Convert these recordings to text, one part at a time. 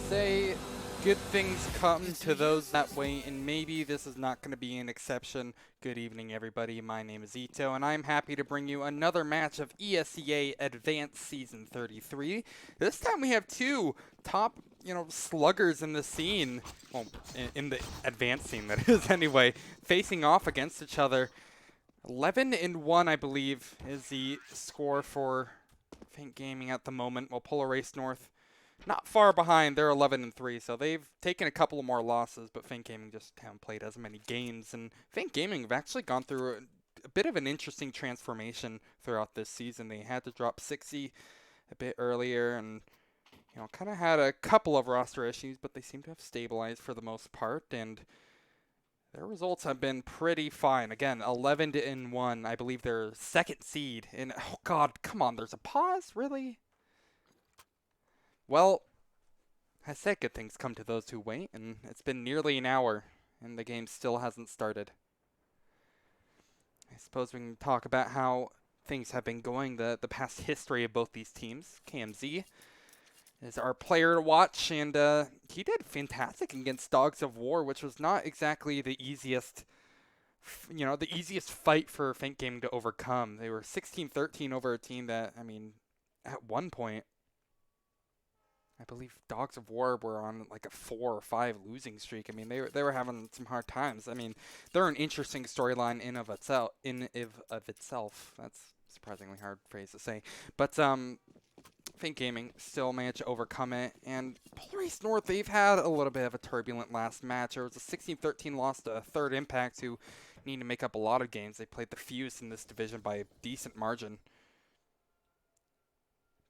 say good things come to those that wait, and maybe this is not going to be an exception. Good evening, everybody. My name is Ito, and I'm happy to bring you another match of ESEA Advanced Season 33. This time we have two top, sluggers in the scene, well, in the advanced scene, that is, anyway, facing off against each other. 11-1, I believe, is the score for Fink Gaming at the moment, while Polar Race North not far behind. They're 11-3, so they've taken a couple of more losses, but Fink Gaming just haven't played as many games. And Fink Gaming have actually gone through a bit of an interesting transformation throughout this season. They had to drop 60 a bit earlier and kind of had a couple of roster issues, but they seem to have stabilized for the most part, and their results have been pretty fine. Again, 11-1. I believe they're second seed. And oh god, come on, there's a pause? Really? Well, I said good things come to those who wait, and it's been nearly an hour, and the game still hasn't started. I suppose we can talk about how things have been going, the past history of both these teams. KMZ is our player to watch, and he did fantastic against Dogs of War, which was not exactly the easiest, the easiest fight for Fink Gaming to overcome. They were 16-13 over a team that, at one point, I believe Dogs of War were on like a 4 or 5 losing streak. They were having some hard times. They're an interesting storyline in of itself. That's a surprisingly hard phrase to say. But Fink Gaming still managed to overcome it. And Polar Race North, they've had a little bit of a turbulent last match. There was a 16-13 loss to Third Impact, who need to make up a lot of games. They played the Fuse in this division by a decent margin,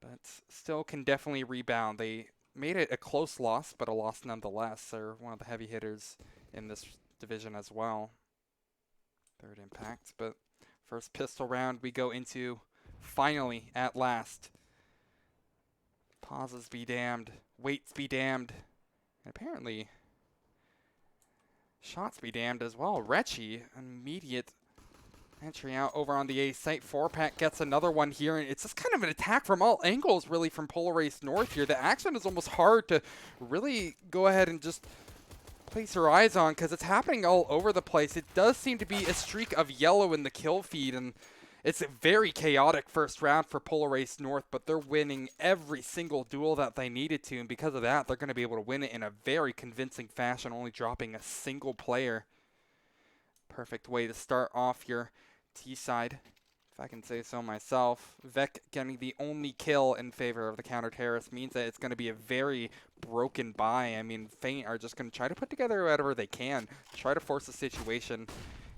but still can definitely rebound. They made it a close loss, but a loss nonetheless. They're one of the heavy hitters in this division as well. Third Impact. But first pistol round we go into, finally, at last. Pauses be damned. Waits be damned. And apparently, shots be damned as well. Recchi, immediate entry out over on the A site. 4-pack gets another one here, and it's just kind of an attack from all angles, really, from Polar Race North here. The action is almost hard to really go ahead and just place your eyes on, because it's happening all over the place. It does seem to be a streak of yellow in the kill feed, and it's a very chaotic first round for Polar Race North, but they're winning every single duel that they needed to, and because of that, they're going to be able to win it in a very convincing fashion, only dropping a single player. Perfect way to start off your T-side, if I can say so myself. Vec getting the only kill in favor of the counter-terrorist means that it's going to be a very broken buy. Feint are just going to try to put together whatever they can, try to force the situation,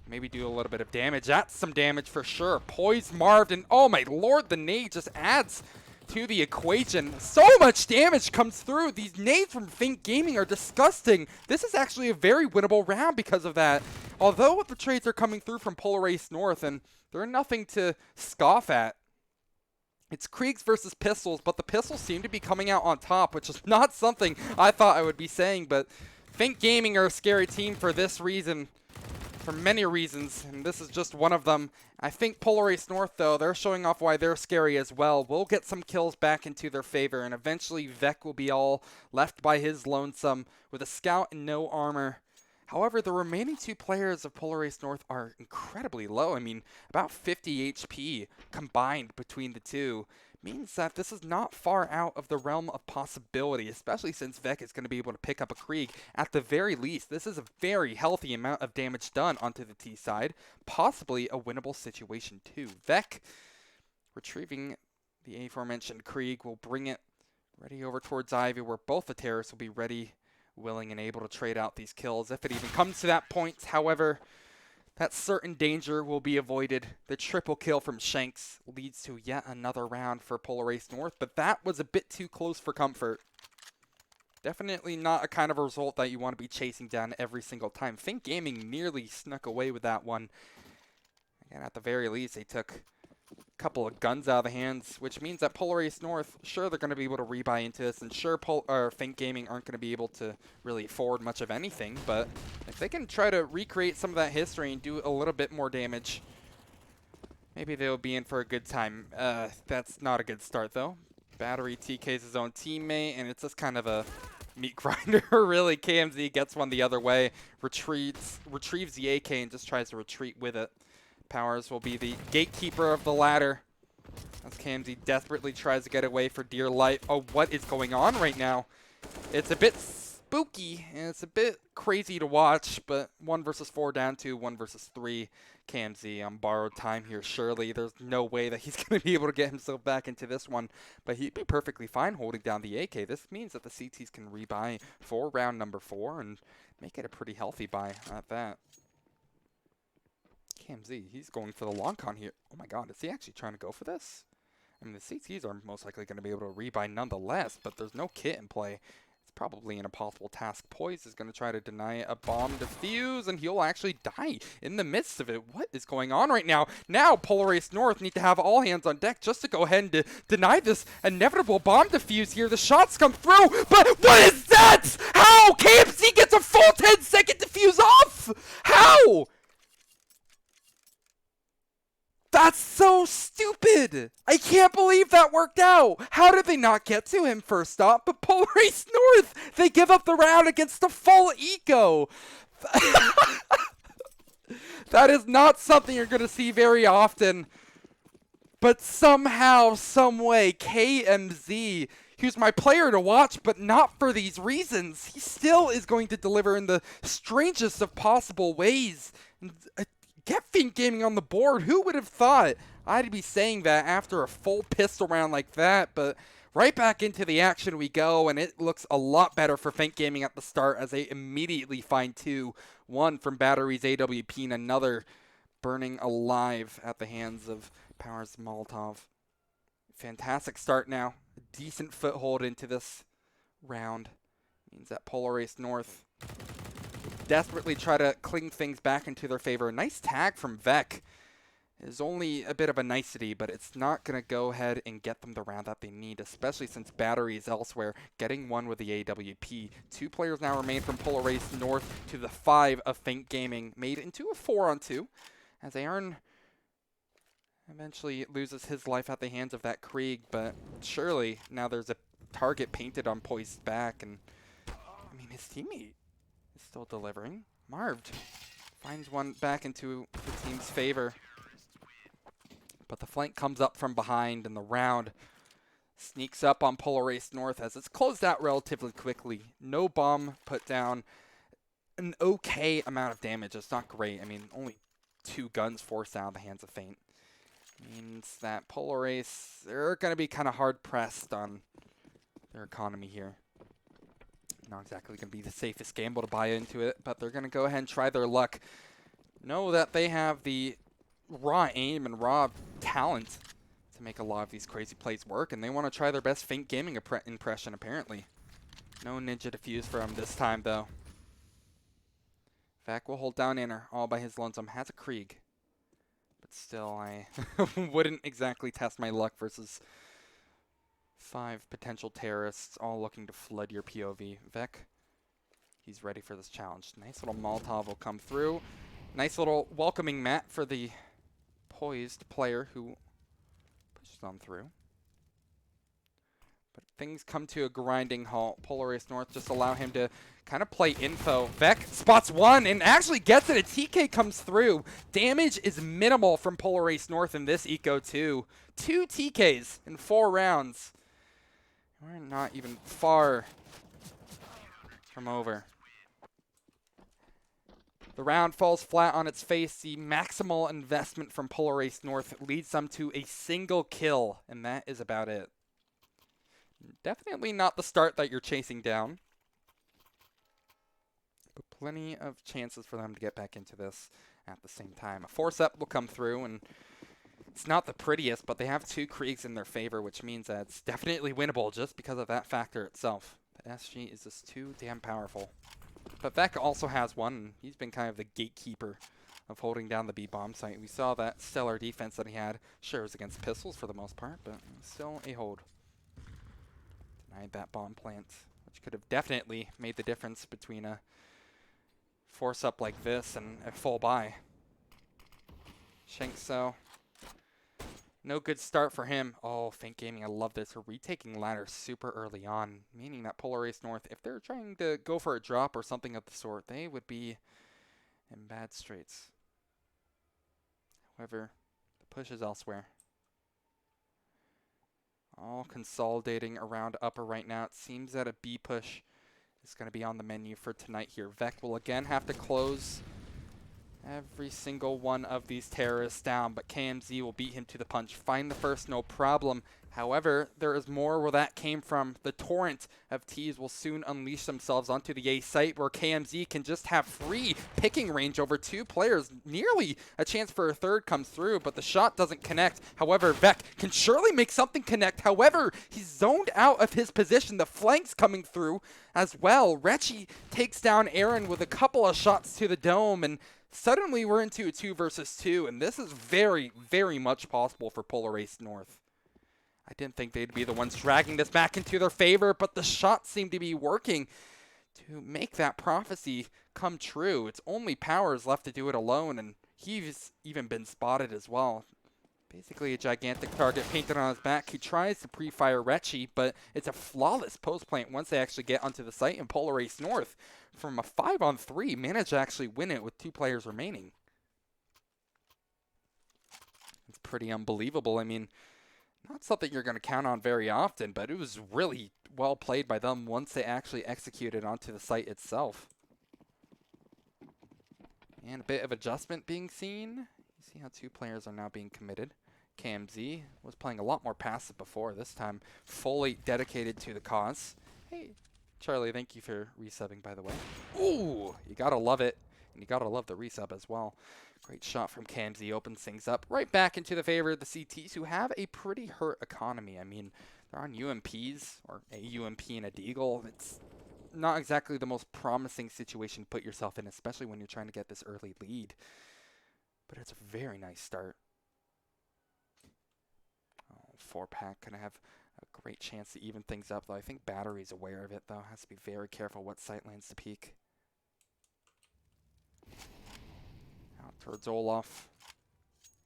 maybe do a little bit of damage. That's some damage for sure. Poised Marved, and oh my lord, the nade just adds to the equation. So much damage comes through. These nades from Fink Gaming are disgusting. This is actually a very winnable round because of that. Although the trades are coming through from Polar Race North, and they're nothing to scoff at. It's Kriegs versus Pistols, but the Pistols seem to be coming out on top, which is not something I thought I would be saying, but Fink Gaming are a scary team for this reason. For many reasons, and this is just one of them. I think Polar Race North, though, they're showing off why they're scary as well. We'll get some kills back into their favor, and eventually Vec will be all left by his lonesome with a scout and no armor. However, the remaining two players of Polar Race North are incredibly low. About 50 HP combined between the two. Means that this is not far out of the realm of possibility, especially since Vec is going to be able to pick up a Krieg. At the very least, this is a very healthy amount of damage done onto the T side, possibly a winnable situation too. Vec, retrieving the aforementioned Krieg, will bring it ready over towards Ivy, where both the terrorists will be ready, willing, and able to trade out these kills, if it even comes to that point. However, that certain danger will be avoided. The triple kill from Shanks leads to yet another round for Polar Race North, but that was a bit too close for comfort. Definitely not a kind of result that you want to be chasing down every single time. Fink Gaming nearly snuck away with that one. And at the very least, they took a couple of guns out of the hands, which means that Polar Race North, sure, they're going to be able to rebuy into this, and sure, Fink Gaming aren't going to be able to really forward much of anything, but if they can try to recreate some of that history and do a little bit more damage, maybe they'll be in for a good time. That's not a good start, though. Battery TKs his own teammate, and it's just kind of a meat grinder, really. KMZ gets one the other way, retrieves the AK and just tries to retreat with it. Powers will be the gatekeeper of the ladder as KMZ desperately tries to get away for dear life. Oh, what is going on right now? It's a bit spooky, and it's a bit crazy to watch, but 1 versus 4 down to 1 versus 3. KMZ on borrowed time here, surely. There's no way that he's going to be able to get himself back into this one, but he'd be perfectly fine holding down the AK. This means that the CTs can rebuy for round number 4 and make it a pretty healthy buy at that. KMZ, he's going for the long con here. Oh my god, is he actually trying to go for this? I mean, the CTs are most likely going to be able to rebuy nonetheless, but there's no kit in play. It's probably an impossible task. Poise is going to try to deny a bomb defuse, and he'll actually die in the midst of it. What is going on right now? Now, Polar Ace North need to have all hands on deck just to go ahead and deny this inevitable bomb defuse here. The shots come through, but what is that? How? KMZ gets a full 10-second defuse off? How? That's so stupid! I can't believe that worked out! How did they not get to him first up? But Polar Ace North, they give up the round against the full eco! That is not something you're going to see very often. But somehow, someway, KMZ, who's my player to watch, but not for these reasons, he still is going to deliver in the strangest of possible ways. Get Fink Gaming on the board. Who would have thought I'd be saying that after a full pistol round like that? But right back into the action we go, and it looks a lot better for Fink Gaming at the start as they immediately find 2. One from Batteries AWP and another burning alive at the hands of Powers Molotov. Fantastic start now. A decent foothold into this round. Means that Polar Ace North desperately try to cling things back into their favor. A nice tag from Vec is only a bit of a nicety, but it's not going to go ahead and get them the round that they need, especially since Battery is elsewhere, getting one with the AWP. 2 players now remain from Polar Ace North to the 5 of Fink Gaming, made into a 4-on-2, as Aaron eventually loses his life at the hands of that Krieg, but surely now there's a target painted on Poise's back, and I mean, his teammate still delivering. Marved finds one back into the team's favor. But the flank comes up from behind, and the round sneaks up on Polar Ace North as it's closed out relatively quickly. No bomb put down. An okay amount of damage. It's not great. I mean, only 2 guns forced out of the hands of Feint. Means that Polar Ace, they're going to be kind of hard-pressed on their economy here. Not exactly going to be the safest gamble to buy into it, but they're going to go ahead and try their luck. Know that they have the raw aim and raw talent to make a lot of these crazy plays work, and they want to try their best Fink Gaming impression, apparently. No ninja defuse for him this time, though. Vac will hold down Inner all by his lonesome. Has a Krieg. But still, I wouldn't exactly test my luck versus 5 potential terrorists all looking to flood your POV. Vec, he's ready for this challenge. Nice little Molotov will come through. Nice little welcoming mat for the poised player who pushes on through. But things come to a grinding halt. Polar Ace North just allow him to kind of play info. Vec spots one and actually gets it. A TK comes through. Damage is minimal from Polar Ace North in this eco too. 2 TKs in 4 rounds. We're not even far from over. The round falls flat on its face. The maximal investment from Polar Ace North leads them to a single kill, and that is about it. Definitely not the start that you're chasing down, but plenty of chances for them to get back into this at the same time. A force-up will come through, and it's not the prettiest, but they have 2 Kriegs in their favor, which means that it's definitely winnable just because of that factor itself. The SG is just too damn powerful. But Vec also has one, and he's been kind of the gatekeeper of holding down the B-bomb site. We saw that stellar defense that he had. Sure, it was against pistols for the most part, but still a hold. Denied that bomb plant, which could have definitely made the difference between a force-up like this and a full buy. Shankso No good start for him. Oh, Faint Gaming, I love this. We're retaking ladder super early on, meaning that Polar Race North, if they're trying to go for a drop or something of the sort, they would be in bad straits. However, the push is elsewhere. All consolidating around upper right now. It seems that a B push is going to be on the menu for tonight here. Vec will again have to close every single one of these terrorists down, but KMZ will beat him to the punch. Find the first, no problem. However, there is more where that came from. The torrent of Ts will soon unleash themselves onto the A site, where KMZ can just have free picking range over two players. Nearly a chance for a third comes through, but the shot doesn't connect. However, Vec can surely make something connect. However, he's zoned out of his position. The flanks coming through as well. Retchy takes down Aaron with a couple of shots to the dome, and suddenly we're into a 2 versus 2, and this is very, very much possible for Polar Race North. I didn't think they'd be the ones dragging this back into their favor, but the shots seem to be working to make that prophecy come true. It's only Powers left to do it alone, and he's even been spotted as well. Basically a gigantic target painted on his back. He tries to pre-fire Retchy, but it's a flawless post-plant once they actually get onto the site, and Polar Race North, from a 5-on-3, managed to actually win it with 2 players remaining. It's pretty unbelievable. I mean, not something you're going to count on very often, but it was really well played by them once they actually executed onto the site itself. And a bit of adjustment being seen. You see how 2 players are now being committed. KMZ was playing a lot more passive before, this time fully dedicated to the cause. Hey, Charlie, thank you for resubbing, by the way. Ooh, you got to love it. And you got to love the resub as well. Great shot from KMZ, opens things up right back into the favor of the CTs, who have a pretty hurt economy. I mean, they're on UMPs, or a UMP and a Deagle. It's not exactly the most promising situation to put yourself in, especially when you're trying to get this early lead. But it's a very nice start. Oh, 4-pack going to have a great chance to even things up, though. I think Battery's aware of it, though. Has to be very careful what site lands to peek. Out towards Olaf.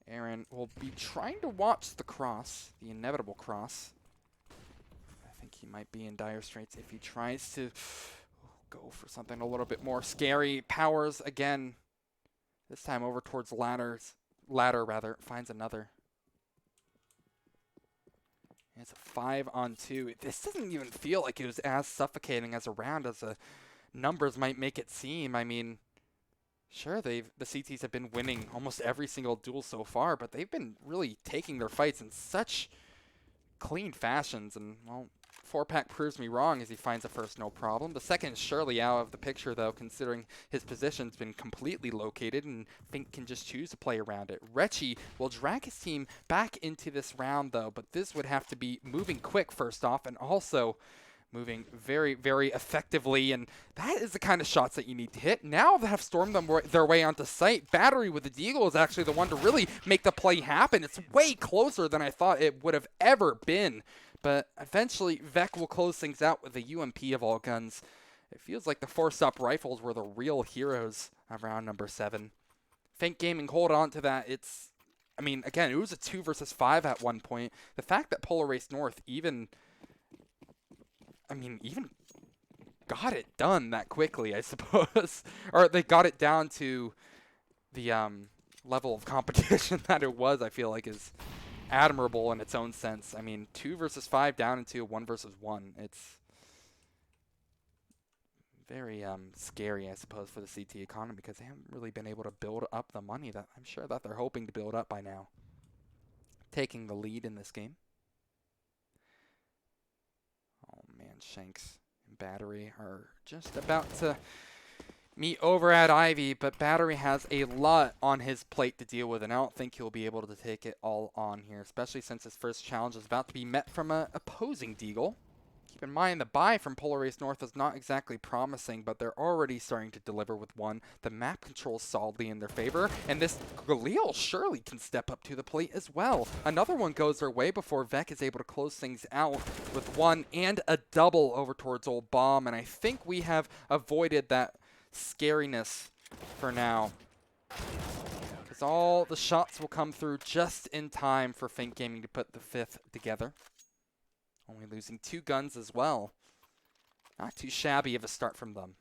Aaron will be trying to watch the cross, the inevitable cross. I think he might be in dire straits if he tries to go for something a little bit more scary. Powers again, this time over towards ladder, finds another. It's a 5-on-2. This doesn't even feel like it was as suffocating as a round as the numbers might make it seem. I mean, sure, the CTs have been winning almost every single duel so far, but they've been really taking their fights in such clean fashions. And, well, 4-pack proves me wrong as he finds the first, no problem. The second is surely out of the picture, though, considering his position's been completely located and Fink can just choose to play around it. Retchy will drag his team back into this round, though, but this would have to be moving quick first off, and also moving very, very effectively, and that is the kind of shots that you need to hit. Now they have stormed their way onto site. Battery with the Deagle is actually the one to really make the play happen. It's way closer than I thought it would have ever been, but eventually Vec will close things out with the UMP of all guns. It feels like the force-up rifles were the real heroes of round number 7. Fink Gaming hold on to that. I mean, again, it was a 2 versus 5 at one point. The fact that Polar Race North even got it done that quickly, I suppose. Or they got it down to the level of competition that it was, I feel like, is admirable in its own sense. I mean, 2 versus 5 down into 1 versus 1. It's very scary, I suppose, for the CT economy, because they haven't really been able to build up the money that I'm sure that they're hoping to build up by now. Taking the lead in this game. Shanks and Battery are just about to meet over at Ivy, but Battery has a lot on his plate to deal with, and I don't think he'll be able to take it all on here, especially since his first challenge is about to be met from an opposing Deagle. Keep in mind, the buy from Polar Race North is not exactly promising, but they're already starting to deliver with one. The map controls solidly in their favor, and this Galil surely can step up to the plate as well. Another one goes their way before Vec is able to close things out with one and a double over towards Old Bomb, and I think we have avoided that scariness for now. Because all the shots will come through just in time for Fink Gaming to put the 5th together. Only losing 2 guns as well. Not too shabby of a start from them.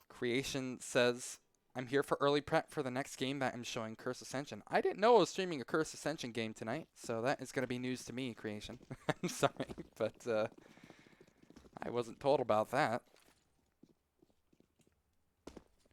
Creation says, I'm here for early prep for the next game that I'm showing, Curse Ascension. I didn't know I was streaming a Curse Ascension game tonight, so that is going to be news to me, Creation. I'm sorry, but I wasn't told about that.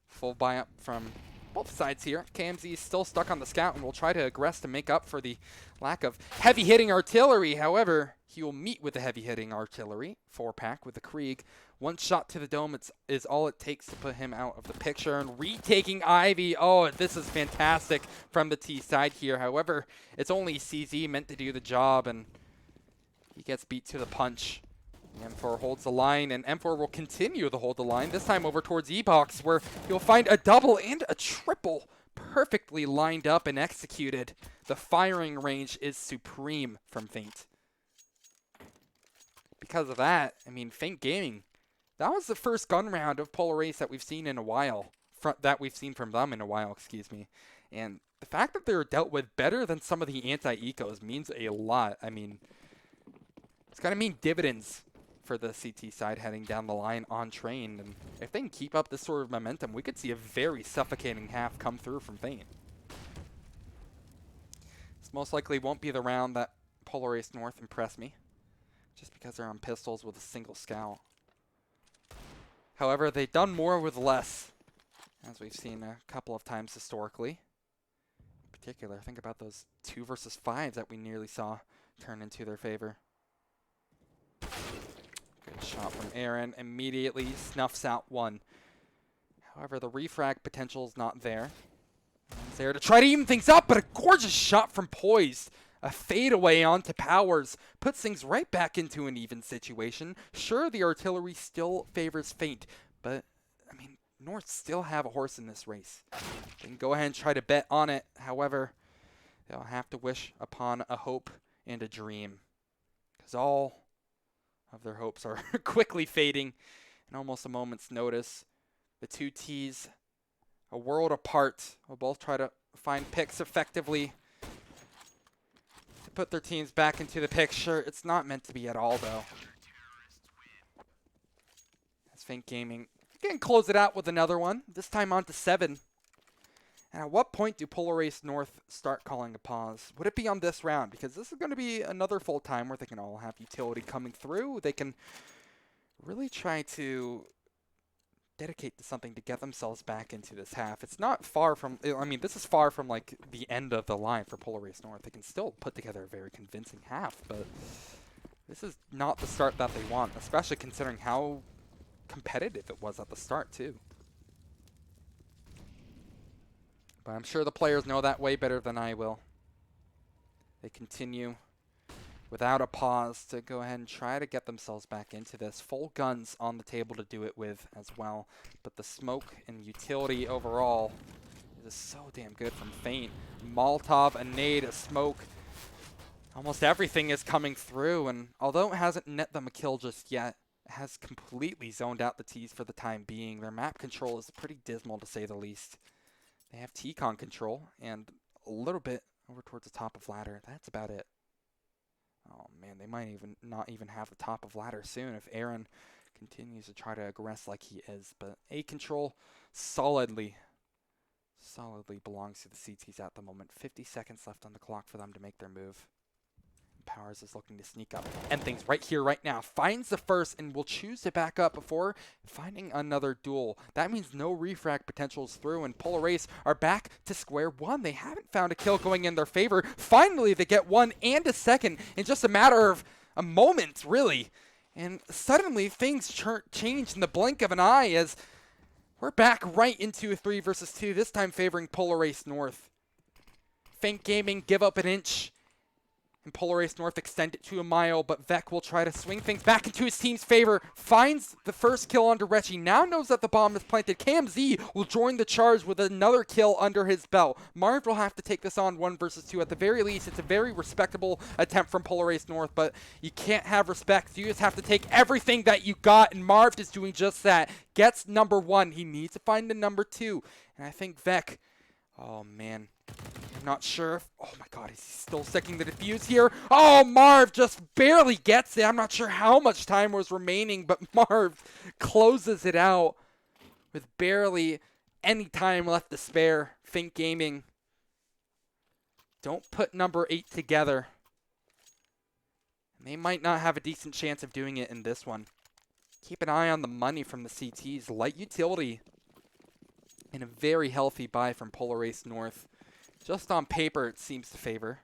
Full buy up from both sides here. KMZ is still stuck on the scout and will try to aggress to make up for the lack of heavy-hitting artillery. However, he will meet with the heavy-hitting artillery. 4-pack with the Krieg. 1 shot to the dome is all it takes to put him out of the picture. And retaking Ivy. Oh, this is fantastic from the T side here. However, it's only CZ meant to do the job, and he gets beat to the punch. M4 holds the line, and M4 will continue to hold the line, this time over towards E-Box, where you'll find a double and a triple perfectly lined up and executed. The firing range is supreme from Feint. Because of that, I mean, Feint Gaming, that was the first gun round of Polar Ace that we've seen in a while, from them in a while, excuse me. And the fact that they're dealt with better than some of the anti-ecos means a lot. I mean, it's going to mean dividends for the CT side heading down the line on train. And if they can keep up this sort of momentum, we could see a very suffocating half come through from Feint. This most likely won't be the round that Polar Ace North impress me, just because they're on pistols with a single scout. However, they've done more with less, as we've seen a couple of times historically. In particular, think about those 2 versus 5s that we nearly saw turn into their favor. Good shot from Aaron. Immediately snuffs out 1. However, the refrag potential is not there. He's there to try to even things up, but a gorgeous shot from Poised. A fadeaway onto Powers puts things right back into an even situation. Sure, the artillery still favors Feint, but, I mean, North still have a horse in this race. They can go ahead and try to bet on it. However, they'll have to wish upon a hope and a dream, because all of their hopes are quickly fading in almost a moment's notice. The 2 Ts, a world apart, will both try to find picks effectively to put their teams back into the picture. It's not meant to be at all, though. As Feint Gaming can close it out with another one, this time on to 7. And at what point do Polar Ace North start calling a pause? Would it be on this round? Because this is going to be another full time where they can all have utility coming through. They can really try to dedicate to something to get themselves back into this half. It's not far from, I mean, this is far from like the end of the line for Polar Ace North. They can still put together a very convincing half, but this is not the start that they want, especially considering how competitive it was at the start too. But I'm sure the players know that way better than I will. They continue without a pause to go ahead and try to get themselves back into this. Full guns on the table to do it with as well. But the smoke and utility overall is so damn good from Feint. Molotov, a nade, a smoke. Almost everything is coming through. And although it hasn't net them a kill just yet, it has completely zoned out the Ts for the time being. Their map control is pretty dismal, to say the least. They have T-Con control and a little bit over towards the top of ladder. That's about it. Oh man, they might not even have the top of ladder soon if Aaron continues to try to aggress like he is. But A control solidly belongs to the CTs at the moment. 50 seconds left on the clock for them to make their move. Powers is looking to sneak up. End things right here, right now. Finds the first and will choose to back up before finding another duel. That means no refrag potentials through, and Polar Ace are back to square one. They haven't found a kill going in their favor. Finally, they get 1 and a second in just a matter of a moment, really. And suddenly, things change in the blink of an eye as we're back right into a 3 versus 2, this time favoring Polar Ace North. Feint Gaming give up an inch. And Polar Ace North extend it to a mile, but Vec will try to swing things back into his team's favor. Finds the first kill under Retchie. Now knows that the bomb is planted. KMZ will join the charge with another kill under his belt. Marv will have to take this on 1 versus 2. At the very least, it's a very respectable attempt from Polar Ace North, but you can't have respect. You just have to take everything that you got, and Marv is doing just that. Gets number 1. He needs to find the number 2. And I think Vec, oh man, I'm not sure if, oh my god, is he still sticking the defuse here? Oh, Marv just barely gets it. I'm not sure how much time was remaining, but Marv closes it out with barely any time left to spare. Fink Gaming, don't put number 8 together. They might not have a decent chance of doing it in this one. Keep an eye on the money from the CTs. Light utility and a very healthy buy from Polar Ace North. Just on paper, it seems to favor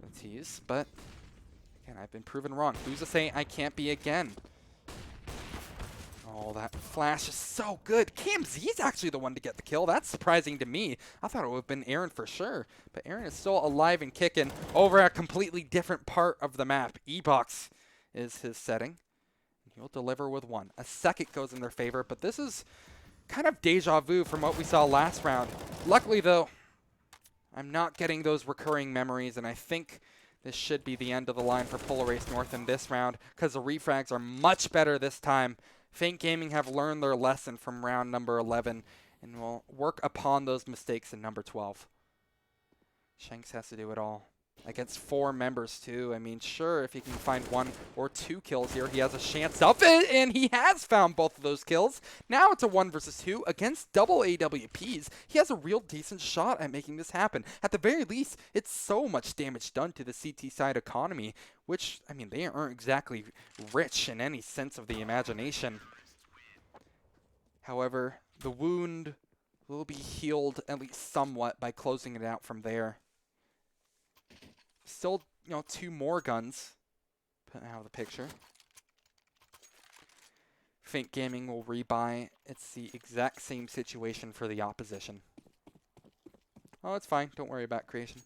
the T's, but again, I've been proven wrong. Who's to say I can't be again? Oh, that flash is so good. KMZ's actually the one to get the kill. That's surprising to me. I thought it would have been Aaron for sure, but Aaron is still alive and kicking over a completely different part of the map. E-Box is his setting. He'll deliver with 1. A second goes in their favor, but this is kind of deja vu from what we saw last round. Luckily, though, I'm not getting those recurring memories, and I think this should be the end of the line for Polar Ace North in this round, because the refrags are much better this time. Fink Gaming have learned their lesson from round number 11, and will work upon those mistakes in number 12. Shanks has to do it all. Against 4 members, too. I mean, sure, if he can find 1 or 2 kills here, he has a chance of it, and he has found both of those kills. Now it's a 1 versus 2 against double AWPs. He has a real decent shot at making this happen. At the very least, it's so much damage done to the CT side economy, which, I mean, they aren't exactly rich in any sense of the imagination. However, the wound will be healed at least somewhat by closing it out from there. Still, 2 more guns put out of the picture. Fink Gaming will rebuy. It's the exact same situation for the opposition. Oh, it's fine. Don't worry about creation.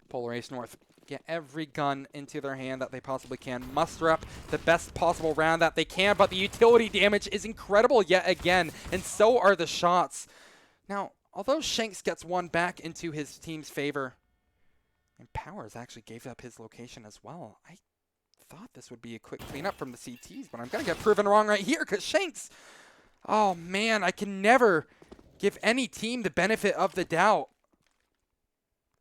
Polar Ace North get every gun into their hand that they possibly can. Muster up the best possible round that they can, but the utility damage is incredible yet again, and so are the shots. Now, although Shanks gets 1 back into his team's favor, and Powers actually gave up his location as well. I thought this would be a quick cleanup from the CTs, but I'm going to get proven wrong right here because Shanks, oh man, I can never give any team the benefit of the doubt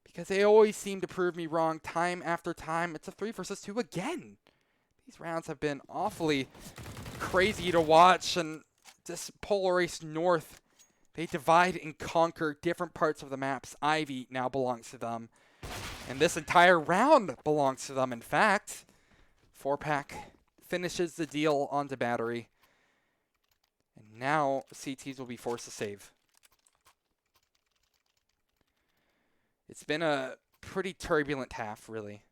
because they always seem to prove me wrong time after time. It's a 3 versus 2 again. These rounds have been awfully crazy to watch, and this Polar Ace North, they divide and conquer different parts of the maps. Ivy now belongs to them. And this entire round belongs to them, in fact. 4-pack finishes the deal onto battery. And now CTs will be forced to save. It's been a pretty turbulent half, really,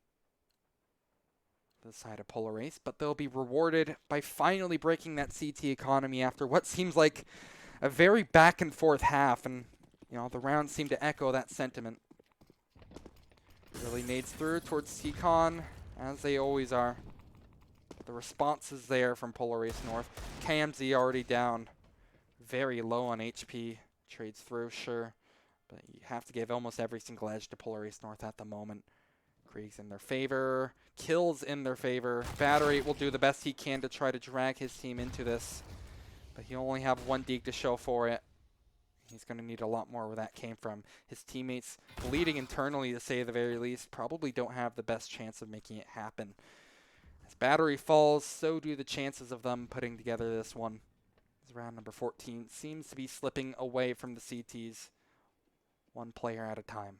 the side of Polar Ace. But they'll be rewarded by finally breaking that CT economy after what seems like a very back and forth half, and the rounds seem to echo that sentiment. Really nades through towards T-Con, as they always are. The response is there from Polar Ace North. KMZ already down, very low on HP. Trades through, sure, but you have to give almost every single edge to Polar Ace North at the moment. Krieg's in their favor, kills in their favor. Battery will do the best he can to try to drag his team into this, but he'll only have 1 dig to show for it. He's going to need a lot more where that came from. His teammates, bleeding internally to say the very least, probably don't have the best chance of making it happen. As battery falls, so do the chances of them putting together this one. As round number 14 seems to be slipping away from the CTs, 1 player at a time.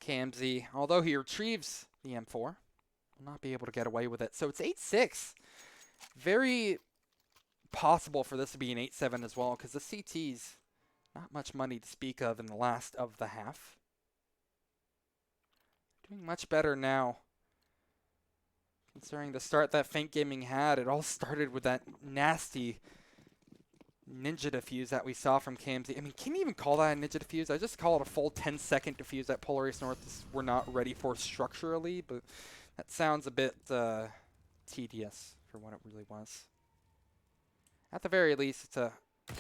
KMZ, although he retrieves the M4, will not be able to get away with it. So it's 8-6. Very possible for this to be an 8-7 as well, because the CTs, not much money to speak of in the last of the half. Doing much better now. Considering the start that Fink Gaming had, it all started with that nasty ninja defuse that we saw from KMZ. I mean, can you even call that a ninja defuse? I just call it a full 10-second defuse that Polar Race North were not ready for structurally, but that sounds a bit tedious for what it really was. At the very least, it's a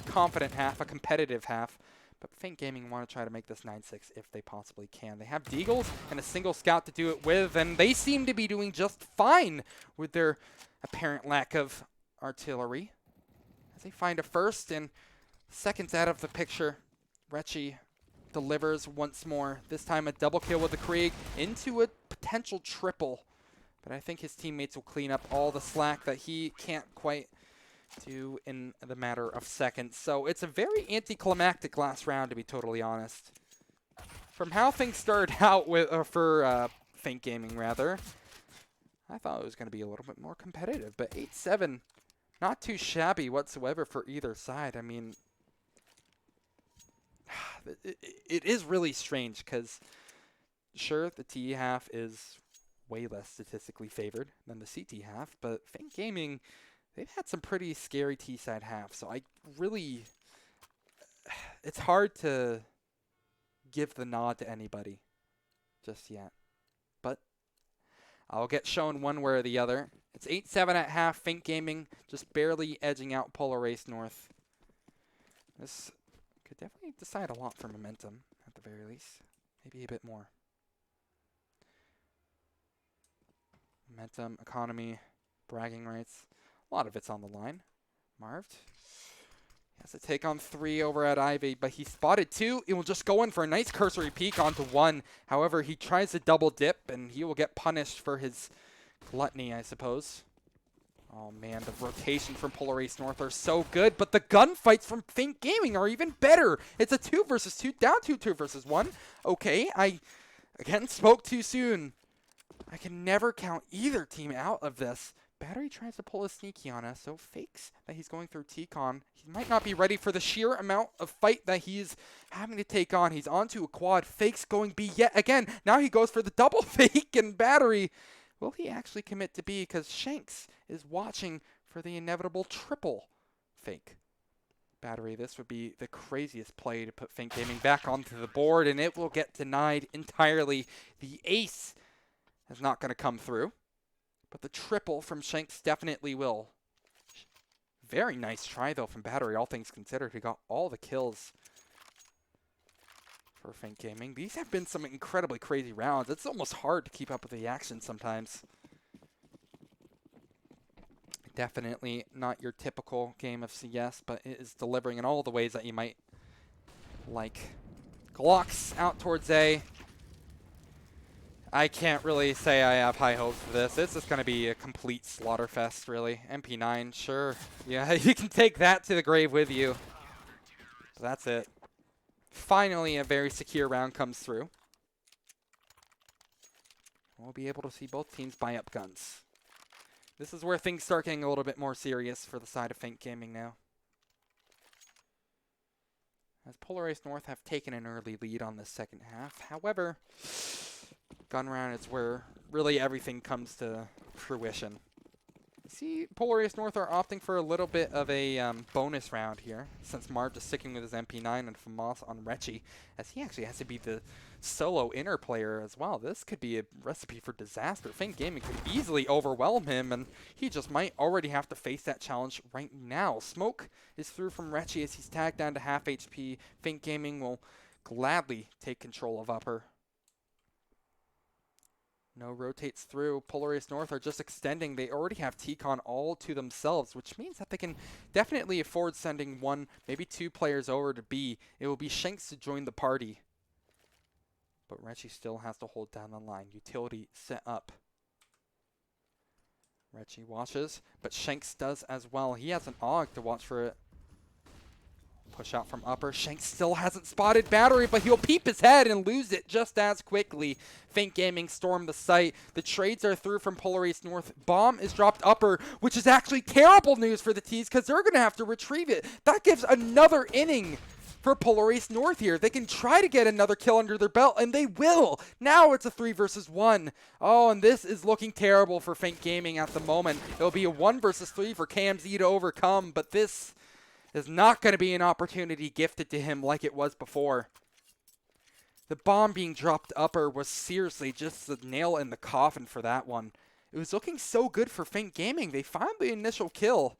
confident half, a competitive half, but Feint Gaming want to try to make this 9-6 if they possibly can. They have Deagles and a single scout to do it with, and they seem to be doing just fine with their apparent lack of artillery. As they find a first and seconds out of the picture, Retchie delivers once more. This time a double kill with the Krieg into a potential triple. But I think his teammates will clean up all the slack that he can't quite do in the matter of seconds. So it's a very anticlimactic last round, to be totally honest. From how things started out with for Feint Gaming, rather, I thought it was going to be a little bit more competitive. But 8-7, not too shabby whatsoever for either side. I mean, it is really strange because, sure, the T half is way less statistically favored than the CT half, but Feint Gaming, they've had some pretty scary T-side halves, so I really, it's hard to give the nod to anybody just yet. But I'll get shown one way or the other. It's 8-7 at half, Feint Gaming just barely edging out Polar Race North. This could definitely decide a lot for momentum, at the very least. Maybe a bit more. Momentum, economy, bragging rights. A lot of it's on the line. Marved. He has to take on 3 over at Ivy, but he spotted 2. He will just go in for a nice cursory peek onto 1. However, he tries to double dip, and he will get punished for his gluttony, I suppose. Oh, man, the rotation from Polar Race North are so good, but the gunfights from Feint Gaming are even better. It's a 2 versus 2, down to 2 versus 1. Okay, I, again, spoke too soon. I can never count either team out of this. Battery tries to pull a sneaky on us, so fakes that he's going through T-Con. He might not be ready for the sheer amount of fight that he's having to take on. He's onto a quad. Fakes going B yet again. Now he goes for the double fake, and Battery, will he actually commit to B? Because Shanks is watching for the inevitable triple fake. Battery, this would be the craziest play to put Feint Gaming back onto the board, and it will get denied entirely. The ace is not going to come through, but the triple from Shanks definitely will. Very nice try, though, from Battery, all things considered. He got all the kills for Feint Gaming. These have been some incredibly crazy rounds. It's almost hard to keep up with the action sometimes. Definitely not your typical game of CS, but it is delivering in all the ways that you might like. Glocks out towards A. I can't really say I have high hopes for this. This is going to be a complete slaughterfest, really. MP9, sure. Yeah, you can take that to the grave with you. So that's it. Finally, a very secure round comes through. We'll be able to see both teams buy up guns. This is where things start getting a little bit more serious for the side of Feint Gaming now. As Polar Race North have taken an early lead on the second half. However, gun round is where really everything comes to fruition. See, Polar Race North are opting for a little bit of a bonus round here, since Marv is sticking with his MP9 and FAMAS on Retchie, as he actually has to be the solo inner player as well. This could be a recipe for disaster. Feint Gaming could easily overwhelm him, and he just might already have to face that challenge right now. Smoke is through from Retchie as he's tagged down to half HP. Feint Gaming will gladly take control of upper. No rotates through. Polar Race North are just extending. They already have T-Con all to themselves, which means that they can definitely afford sending 1, maybe 2 players over to B. It will be Shanks to join the party. But Retchie still has to hold down the line. Utility set up. Retchie watches, but Shanks does as well. He has an AUG to watch for it. Push out from upper. Shanks still hasn't spotted Battery, but he'll peep his head and lose it just as quickly. Feint Gaming storm the site. The trades are through from Polar Race North. Bomb is dropped upper, which is actually terrible news for the T's because they're going to have to retrieve it. That gives another inning for Polar Race North here. They can try to get another kill under their belt, and they will. Now it's a 3 versus 1. Oh, and this is looking terrible for Feint Gaming at the moment. It'll be a 1 versus 3 for KMZ to overcome, but this is not going to be an opportunity gifted to him like it was before. The bomb being dropped upper was seriously just the nail in the coffin for that one. It was looking so good for Fink Gaming. They found the initial kill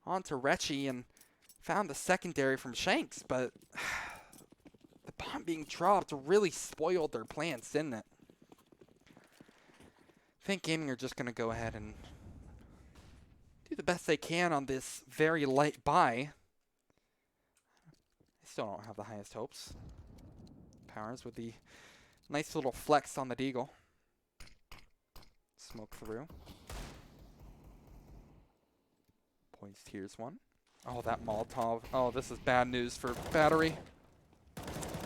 onto Retchy and found the secondary from Shanks, but the bomb being dropped really spoiled their plans, didn't it? Fink Gaming are just going to go ahead and do the best they can on this very light buy. I still don't have the highest hopes. Powers with the nice little flex on the Deagle. Smoke through. Poised, here's one. Oh, that Molotov. Oh, this is bad news for Battery.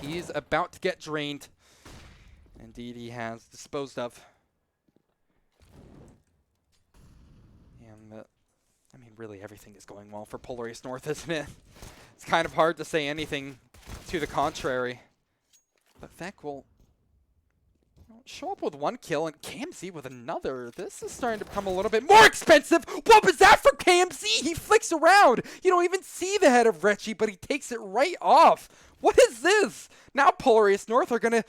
He's about to get drained. Indeed, he has disposed of. And, I mean, really everything is going well for Polar Ace North, isn't it? It's kind of hard to say anything to the contrary. But Vec will show up with one kill and KMZ with another. This is starting to become a little bit more expensive. What was that for KMZ? He flicks around. You don't even see the head of Retchy, but he takes it right off. What is this? Now Polar Ace North are going to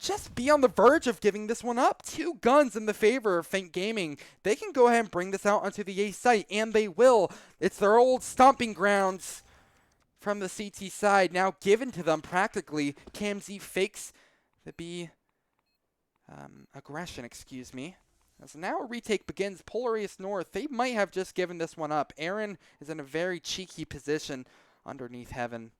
just be on the verge of giving this one up. 2 guns in the favor of Fink Gaming. They can go ahead and bring this out onto the A site, and they will. It's their old stomping grounds from the CT side, now given to them practically. KMZ fakes the B aggression, excuse me. As now a retake begins, Polar Ace North, they might have just given this one up. Aaron is in a very cheeky position underneath Heaven,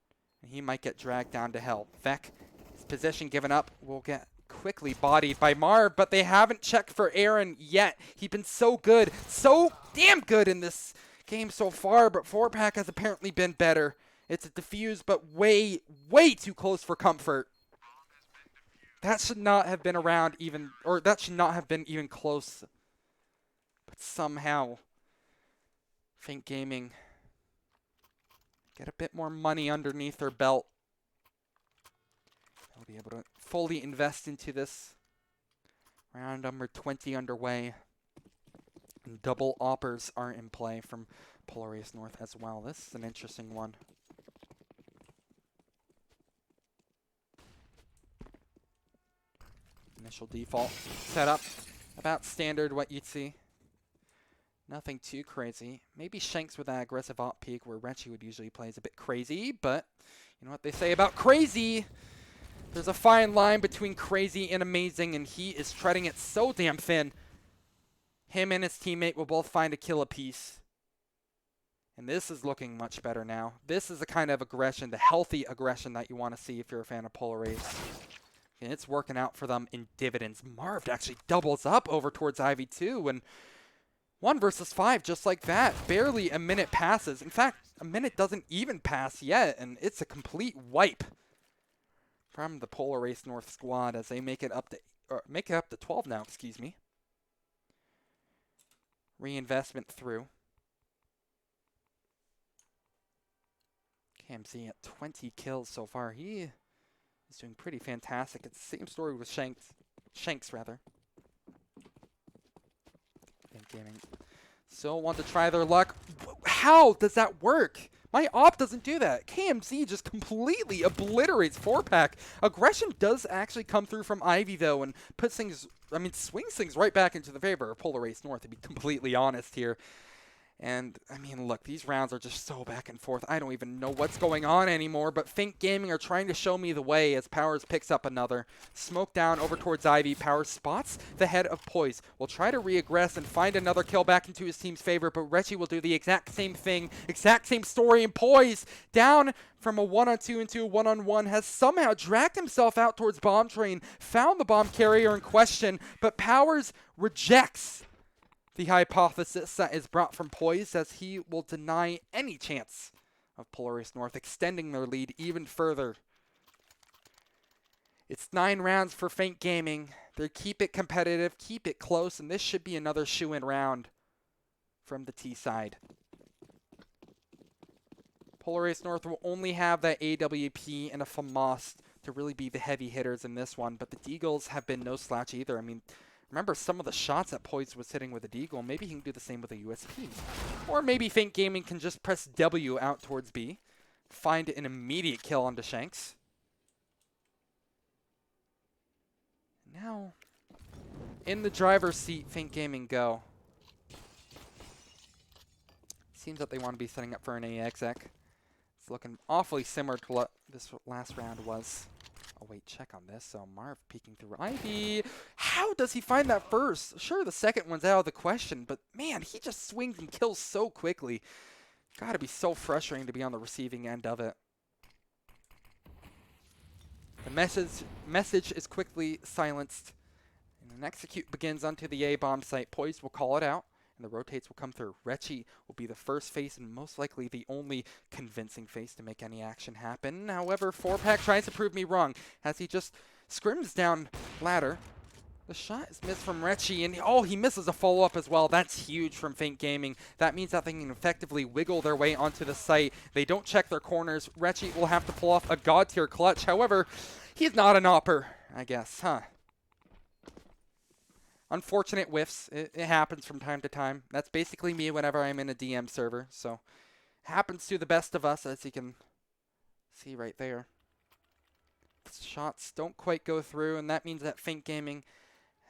and he might get dragged down to hell. Vec, his position given up, will get quickly bodied by Marv, but they haven't checked for Aaron yet. He's been so good, so damn good in this game so far, but 4-pack has apparently been better. It's a defuse, but way, way too close for comfort. That should not have been around even, or that should not have been even close. But somehow, Fink Gaming get a bit more money underneath their belt. They'll be able to fully invest into this. Round number 20 underway. And double oppers are in play from Polar Ace North as well. This is an interesting one. Initial default setup, about standard what you'd see. Nothing too crazy. Maybe Shanks with that aggressive op peak where Retchy would usually play is a bit crazy, but you know what they say about crazy. There's a fine line between crazy and amazing, and he is treading it so damn thin. Him and his teammate will both find a kill apiece. And this is looking much better now. This is the kind of aggression, the healthy aggression that you want to see if you're a fan of Polar Ace. And it's working out for them in dividends. Marv actually doubles up over towards Ivy too, and 1 versus 5 just like that. Barely a minute passes. In fact, a minute doesn't even pass yet, and it's a complete wipe from the Polar Ace North squad as they make it up to 12 now, excuse me. Reinvestment through. KMZ at 20 kills so far. He is doing pretty fantastic. It's the same story with Shanks rather. Fink Gaming still want to try their luck. How does that work? My op doesn't do that. KMZ just completely obliterates 4-pack. Aggression does actually come through from Ivy though, and puts things, I mean, swings things right back into the favor of Polar Ace North, to be completely honest here. And, I mean, look, these rounds are just so back and forth. I don't even know what's going on anymore, but Fink Gaming are trying to show me the way as Powers picks up another. Smoke down over towards Ivy. Powers spots the head of Poise. Will try to re-aggress and find another kill back into his team's favor, but Retchy will do the exact same thing, exact same story, and Poise, down from a 1-on-2 into a 1-on-1, has somehow dragged himself out towards bomb train, found the bomb carrier in question, but Powers rejects the hypothesis that is brought from Poise, as he will deny any chance of Polar Ace North extending their lead even further. It's 9 rounds for Fink Gaming. They keep it competitive, keep it close, and this should be another shoe-in round from the T side. Polar Ace North will only have that AWP and a FAMAS to really be the heavy hitters in this one, but the Deagles have been no slouch either. I mean, remember some of the shots that Poise was hitting with a Deagle. Maybe he can do the same with a USP. Or maybe Faint Gaming can just press W out towards B. Find an immediate kill onto Shanks. Now, in the driver's seat, Faint Gaming go. Seems that they want to be setting up for an AXX. It's looking awfully similar to what this last round was. Oh wait, check on this. So Marv peeking through Ivy. How does he find that first? Sure, the second one's out of the question, but man, he just swings and kills so quickly. Gotta be so frustrating to be on the receiving end of it. The message is quickly silenced. And an execute begins onto the A-bomb site. Poise will call it out, and the rotates will come through. Retchy will be the first face and most likely the only convincing face to make any action happen. However, 4-Pack tries to prove me wrong as he just scrims down ladder. The shot is missed from Retchy, and oh, he misses a follow-up as well. That's huge from Faint Gaming. That means that they can effectively wiggle their way onto the site. They don't check their corners. Retchy will have to pull off a god-tier clutch. However, he's not an opper, I guess, huh? Unfortunate whiffs. It happens from time to time. That's basically me whenever I'm in a DM server. So, happens to the best of us, as you can see right there. Shots don't quite go through, and that means that Faint Gaming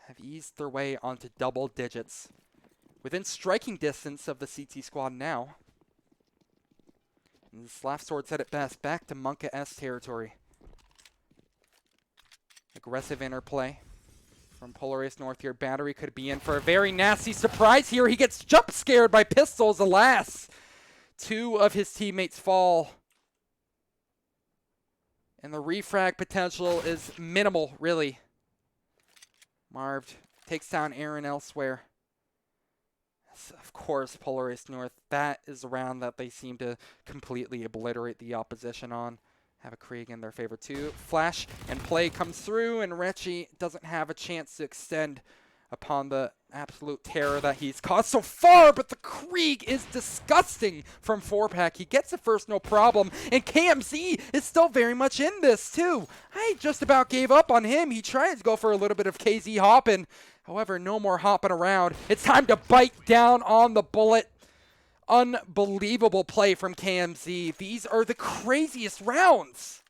have eased their way onto double digits. Within striking distance of the CT squad now. And Slav Sword said it best. Back to Monka S territory. Aggressive interplay from Polar Ace North here. Battery could be in for a very nasty surprise here. He gets jump scared by pistols, alas. 2 of his teammates fall. And the refrag potential is minimal, really. Marv takes down Aaron elsewhere. Of course, Polar Ace North. That is a round that they seem to completely obliterate the opposition on. Have a Krieg in their favor too. Flash and play comes through, and Retchy doesn't have a chance to extend upon the absolute terror that he's caused so far, but the Krieg is disgusting from 4-Pack. He gets it first, no problem, and KMZ is still very much in this too. I just about gave up on him. He tried to go for a little bit of KZ hopping. However, no more hopping around. It's time to bite down on the bullet. Unbelievable play from KMZ. These are the craziest rounds.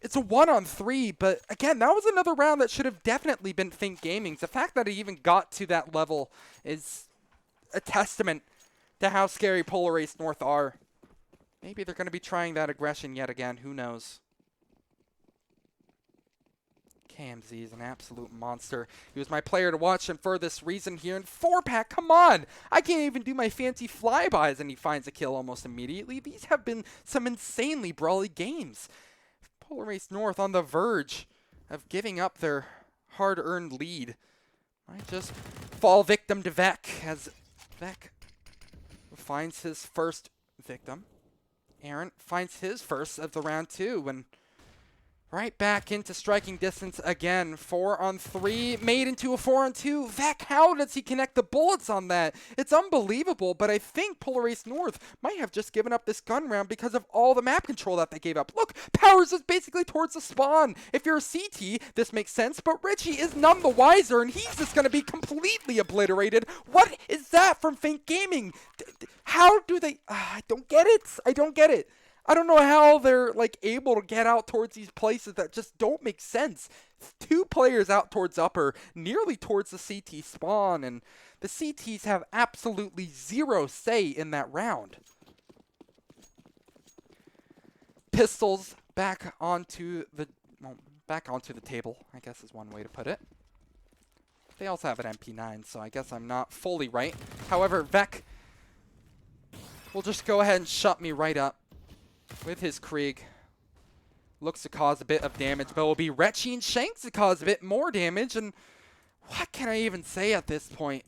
It's a 1-on-3, but again, that was another round that should have definitely been Faint Gaming's. The fact that it even got to that level is a testament to how scary Polar Ace North are. Maybe they're going to be trying that aggression yet again. Who knows? KMZ is an absolute monster. He was my player to watch, and for this reason here in 4-Pack, come on! I can't even do my fancy flybys, and he finds a kill almost immediately. These have been some insanely brawly games. Polar Ace North on the verge of giving up their hard-earned lead. Might just fall victim to Vec, as Vec finds his first victim. Aaron finds his first of the round too, and right back into striking distance again. 4-on-3 made into a 4-on-2. Vec, how does he connect the bullets on that? It's unbelievable, but I think Polar Ace North might have just given up this gun round because of all the map control that they gave up. Look, Powers is basically towards the spawn. If you're a CT, this makes sense, but Richie is none the wiser, and he's just going to be completely obliterated. What is that from Faint Gaming? How do they... I don't get it. I don't get it. I don't know how they're like able to get out towards these places that just don't make sense. 2 players out towards upper, nearly towards the CT spawn, and the CTs have absolutely zero say in that round. Pistols back onto the table, I guess is one way to put it. They also have an MP9, so I guess I'm not fully right. However, Vec will just go ahead and shut me right up with his Krieg. Looks to cause a bit of damage, but it will be Retchy and Shanks to cause a bit more damage, and what can I even say at this point?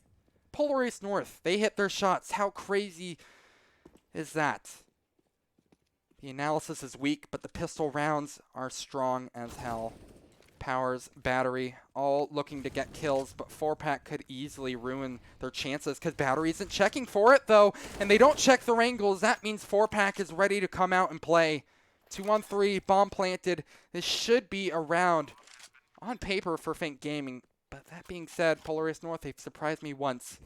Polar Ace North, they hit their shots. How crazy is that? The analysis is weak, but the pistol rounds are strong as hell. Powers, Battery, all looking to get kills, but 4-Pack could easily ruin their chances because Battery isn't checking for it, though, and they don't check their angles. That means 4-Pack is ready to come out and play. 2-on-3, bomb planted. This should be a round on paper for Fink Gaming. But that being said, Polaris North, they've surprised me once.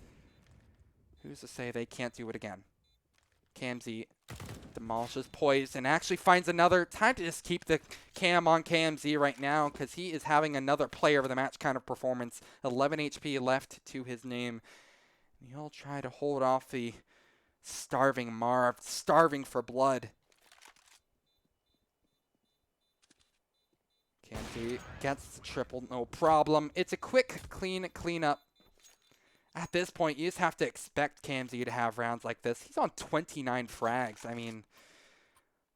Who's to say they can't do it again? KMZ demolishes Poise and actually finds another. Time to just keep the cam on KMZ right now because he is having another player of the match kind of performance. 11 HP left to his name. He'll try to hold off the starving Marv, starving for blood. KMZ gets the triple, no problem. It's a quick, clean cleanup. At this point, you just have to expect KMZ to have rounds like this. He's on 29 frags. I mean,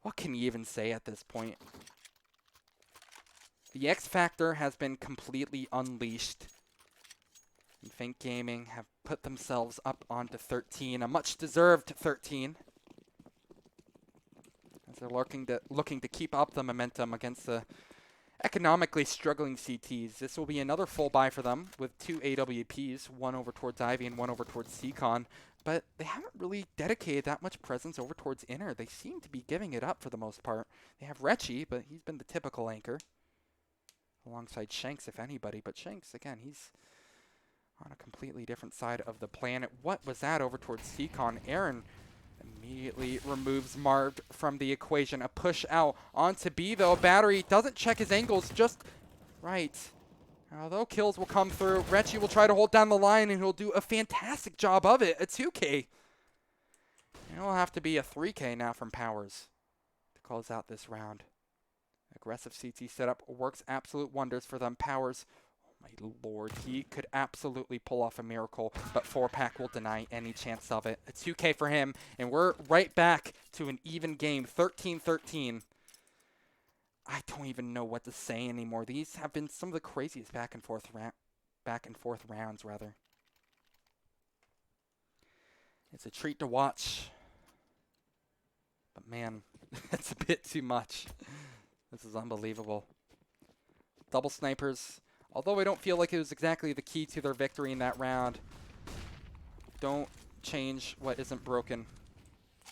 what can you even say at this point? The X Factor has been completely unleashed. And Fink Gaming have put themselves up onto 13, a much-deserved 13. As they're looking to keep up the momentum against the economically struggling CTs. This will be another full buy for them with 2 AWPs, one over towards Ivy and one over towards Seacon. But they haven't really dedicated that much presence over towards Inner. They seem to be giving it up for the most part. They have Retchy, but he's been the typical anchor. Alongside Shanks, if anybody. But Shanks, again, he's on a completely different side of the planet. What was that over towards Seacon? Aaron immediately removes Marv from the equation. A push out onto B, though. Battery doesn't check his angles just right. Although kills will come through, Retchy will try to hold down the line, and he'll do a fantastic job of it. A 2K. And it'll have to be a 3K now from Powers to close out this round. Aggressive CT setup works absolute wonders for them. Powers, my lord, he could absolutely pull off a miracle, but 4-pack will deny any chance of it. A 2K for him, and we're right back to an even game, 13-13. I don't even know what to say anymore. These have been some of the craziest back and forth rounds, rather. It's a treat to watch, but man, it's a bit too much. This is unbelievable. Double snipers. Although I don't feel like it was exactly the key to their victory in that round. Don't change what isn't broken.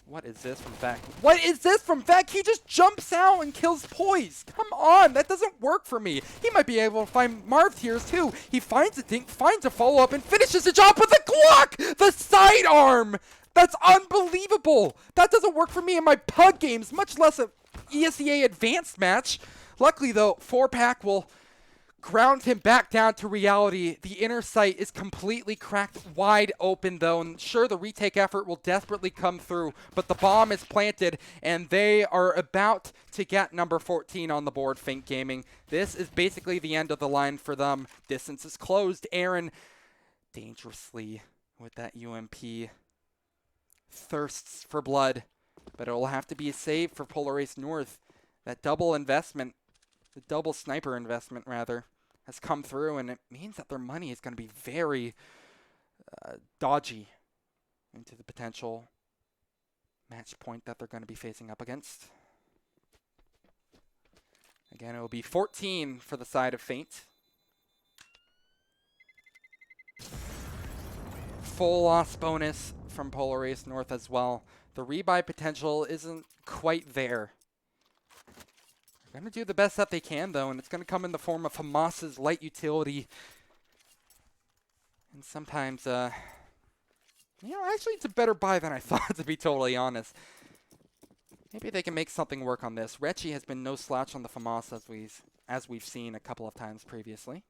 What is this from Vec? What is this from Vec? He just jumps out and kills Poise. Come on, that doesn't work for me. He might be able to find Marv tears too. He finds a dink, finds a follow-up, and finishes the job with a Glock! The sidearm! That's unbelievable. That doesn't work for me in my PUG games, much less a ESEA advanced match. Luckily though, 4-pack will ground him back down to reality. The inner sight is completely cracked wide open though, and sure, the retake effort will desperately come through, but the bomb is planted and they are about to get number 14 on the board, Fink Gaming. This is basically the end of the line for them. Distance is closed. Aaron dangerously with that UMP thirsts for blood, but it will have to be a save for Polaris North. That double investment, the double sniper investment rather, has come through, and it means that their money is going to be very dodgy into the potential match point that they're going to be facing up against. Again, it will be 14 for the side of Feint. Full loss bonus from Polaris North as well. The rebuy potential isn't quite there. They're going to do the best that they can, though, and it's going to come in the form of Hamas's light utility. And sometimes, you know, actually it's a better buy than I thought, to be totally honest. Maybe they can make something work on this. Retchy has been no slouch on the FAMAS as we've seen a couple of times previously.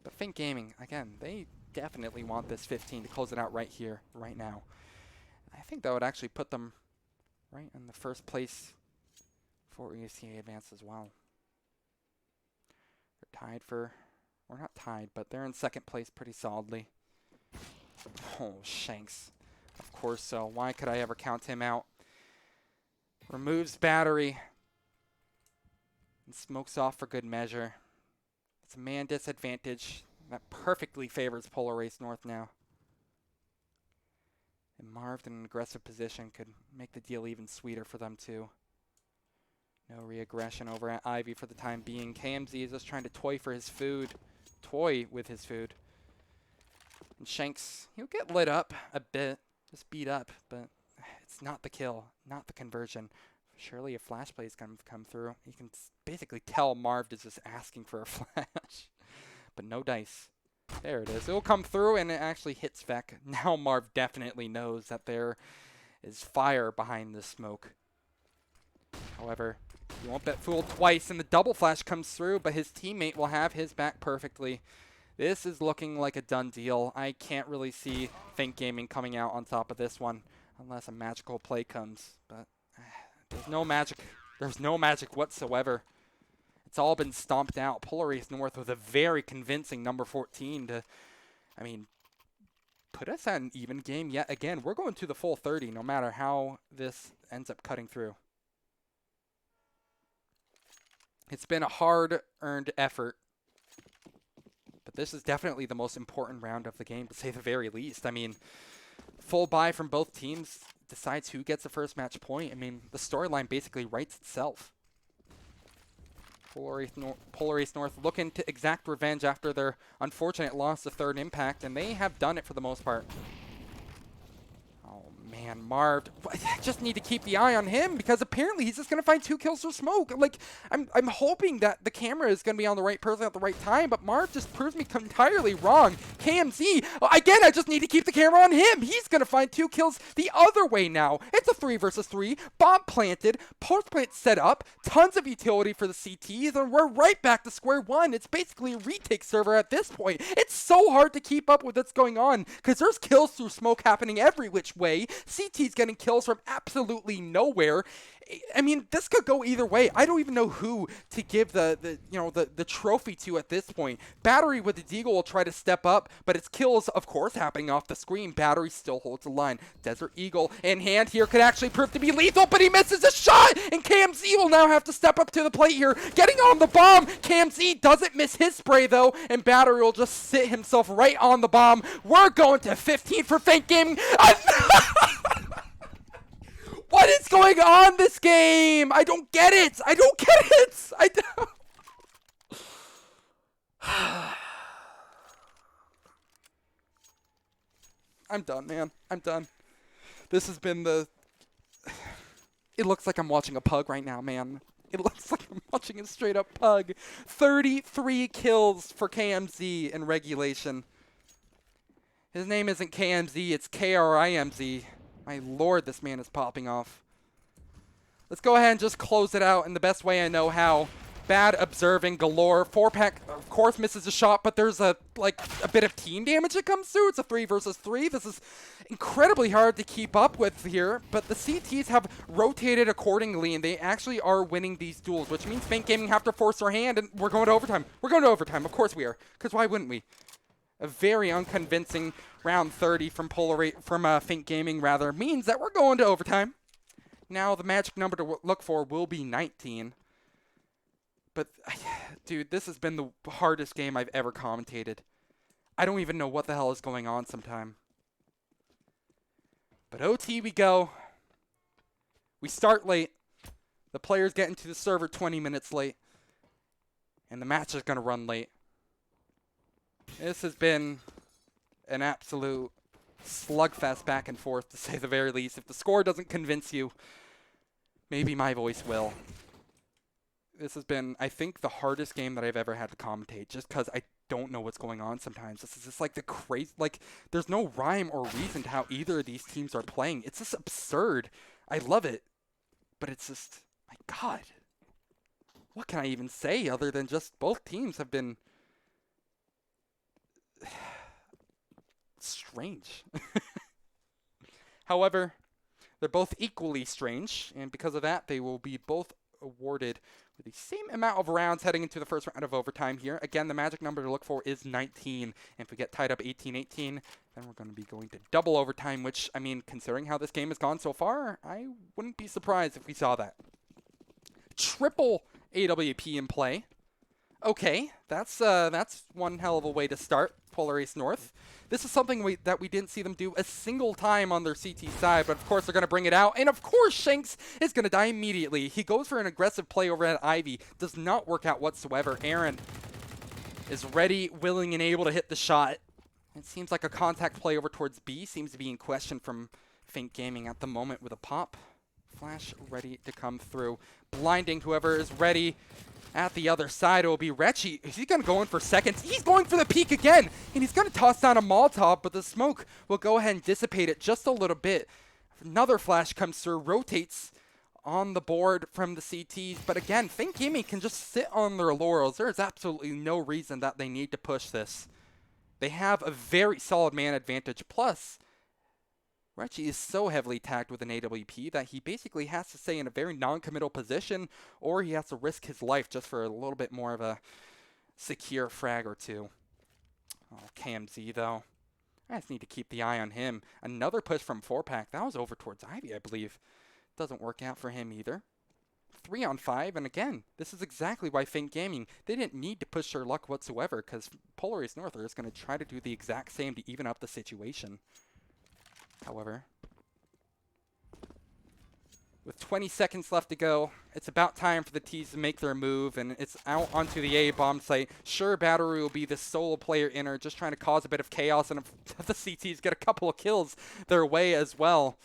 But Fink Gaming, again, they definitely want this 15 to close it out right here, right now. I think that would actually put them right in the first place for ESEA advance as well. They're tied for, or not tied, but they're in second place pretty solidly. Oh, Shanks. Of course so. Why could I ever count him out? Removes battery. And smokes off for good measure. It's a man disadvantage. That perfectly favors Polaris North now. And Marv in an aggressive position could make the deal even sweeter for them too. No re-aggression over at Ivy for the time being. KMZ is just trying to toy with his food. And Shanks, he'll get lit up a bit, just beat up, but it's not the kill, not the conversion. Surely a flash play is going to come through. You can basically tell Marv is just asking for a flash. But no dice. There it is. It'll come through, and it actually hits Vec. Now Marv definitely knows that there is fire behind this smoke. However, he won't get fooled twice, and the double flash comes through, but his teammate will have his back perfectly. This is looking like a done deal. I can't really see Think Gaming coming out on top of this one unless a magical play comes. But there's no magic. There's no magic whatsoever. It's all been stomped out. Polar Ace North with a very convincing number 14 to, I mean, put us at an even game yet again. We're going to the full 30 no matter how this ends up cutting through. It's been a hard-earned effort. But this is definitely the most important round of the game, to say the very least. I mean, full buy from both teams decides who gets the first match point. I mean, the storyline basically writes itself. Polar Ace North looking to exact revenge after their unfortunate loss to Third Impact, and they have done it for the most part. Oh, man, Marv. I just need to keep the eye on him because apparently he's just going to find 2 kills through smoke. Like, I'm hoping that the camera is going to be on the right person at the right time, but Marv just proves me entirely wrong. KMZ, again, I just need to keep the camera on him. He's going to find 2 kills the other way now. It's a 3 versus 3. Bomb planted, post plant set up, tons of utility for the CTs, and we're right back to square one. It's basically a retake server at this point. It's so hard to keep up with what's going on because there's kills through smoke happening every which way. CT's getting kills from absolutely nowhere. I mean, this could go either way. I don't even know who to give the trophy to at this point. Battery with the Deagle will try to step up, but its kills, of course, happening off the screen. Battery still holds the line. Desert Eagle in hand here could actually prove to be lethal, but he misses a shot, and KMZ will now have to step up to the plate here, getting on the bomb. KMZ doesn't miss his spray, though, and Battery will just sit himself right on the bomb. We're going to 15 for Fake Gaming. What is going on this game? I don't get it. I don't get it. I don't. I'm done, man. I'm done. This has been the... It looks like I'm watching a pug right now, man. It looks like I'm watching a straight-up pug. 33 kills for KMZ in regulation. His name isn't KMZ, it's KRIMZ. My lord, this man is popping off. Let's go ahead and just close it out in the best way I know how. Bad observing galore. 4-pack, of course, misses a shot, but there's a bit of team damage that comes through. It's a 3 versus 3. This is incredibly hard to keep up with here, but the CTs have rotated accordingly, and they actually are winning these duels, which means Fake Gaming have to force their hand, and we're going to overtime. We're going to overtime. Of course we are, because why wouldn't we? A very unconvincing round 30 from Fake Gaming rather means that we're going to overtime. Now the magic number to look for will be 19. But dude, this has been the hardest game I've ever commentated. I don't even know what the hell is going on sometime. But OT we go. We start late. The players get into the server 20 minutes late. And the match is going to run late. This has been an absolute slugfest back and forth, to say the very least. If the score doesn't convince you, maybe my voice will. This has been, I think, the hardest game that I've ever had to commentate, just because I don't know what's going on sometimes. This is just like the crazy, like, there's no rhyme or reason to how either of these teams are playing. It's just absurd. I love it, but it's just, my God. What can I even say other than just both teams have been strange. However, they're both equally strange, and because of that, they will be both awarded with the same amount of rounds heading into the first round of overtime here. Again, the magic number to look for is 19. And if we get tied up 18-18, then we're going to be going to double overtime, which, I mean, considering how this game has gone so far, I wouldn't be surprised if we saw that. Triple AWP in play. Okay, that's one hell of a way to start Polar Ace North. This is something that we didn't see them do a single time on their CT side, but of course they're going to bring it out. And of course Shanks is going to die immediately. He goes for an aggressive play over at Ivy. Does not work out whatsoever. Aaron is ready, willing, and able to hit the shot. It seems like a contact play over towards B seems to be in question from Fake Gaming at the moment with a pop. Flash ready to come through. Blinding whoever is ready. At the other side, it will be Retchy. Is he going to go in for seconds? He's going for the peak again, and he's going to toss down a Molotov, but the smoke will go ahead and dissipate it just a little bit. Another flash comes through, rotates on the board from the CTs, but again, Think Gaming can just sit on their laurels. There is absolutely no reason that they need to push this. They have a very solid man advantage, plus Retchy is so heavily tagged with an AWP that he basically has to stay in a very non-committal position, or he has to risk his life just for a little bit more of a secure frag or two. Oh, KMZ though. I just need to keep the eye on him. Another push from 4-pack. That was over towards Ivy, I believe. Doesn't work out for him either. 3 on 5, and again, this is exactly why Think Gaming, they didn't need to push their luck whatsoever, because Polar Ace North are just going to try to do the exact same to even up the situation. However, with 20 seconds left to go, it's about time for the T's to make their move, and it's out onto the A bomb site. Sure, Battery will be the solo player inner, just trying to cause a bit of chaos, and the CTs get a couple of kills their way as well.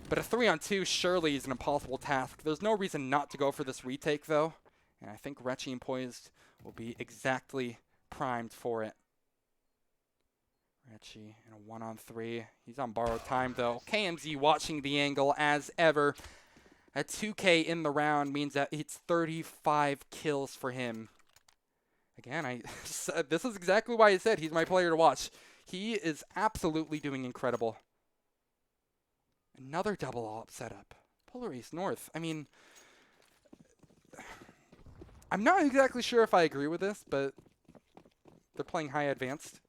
But a 3-on-2 surely is an impossible task. There's no reason not to go for this retake, though, and I think Retchy and Poised will be exactly primed for it. Retchy in a 1-on-3. He's on borrowed time, though. KMZ watching the angle as ever. A 2K in the round means that it's 35 kills for him. Again, this is exactly why I said he's my player to watch. He is absolutely doing incredible. Another double op setup. Polar Ace North. I mean, I'm not exactly sure if I agree with this, but they're playing high advanced.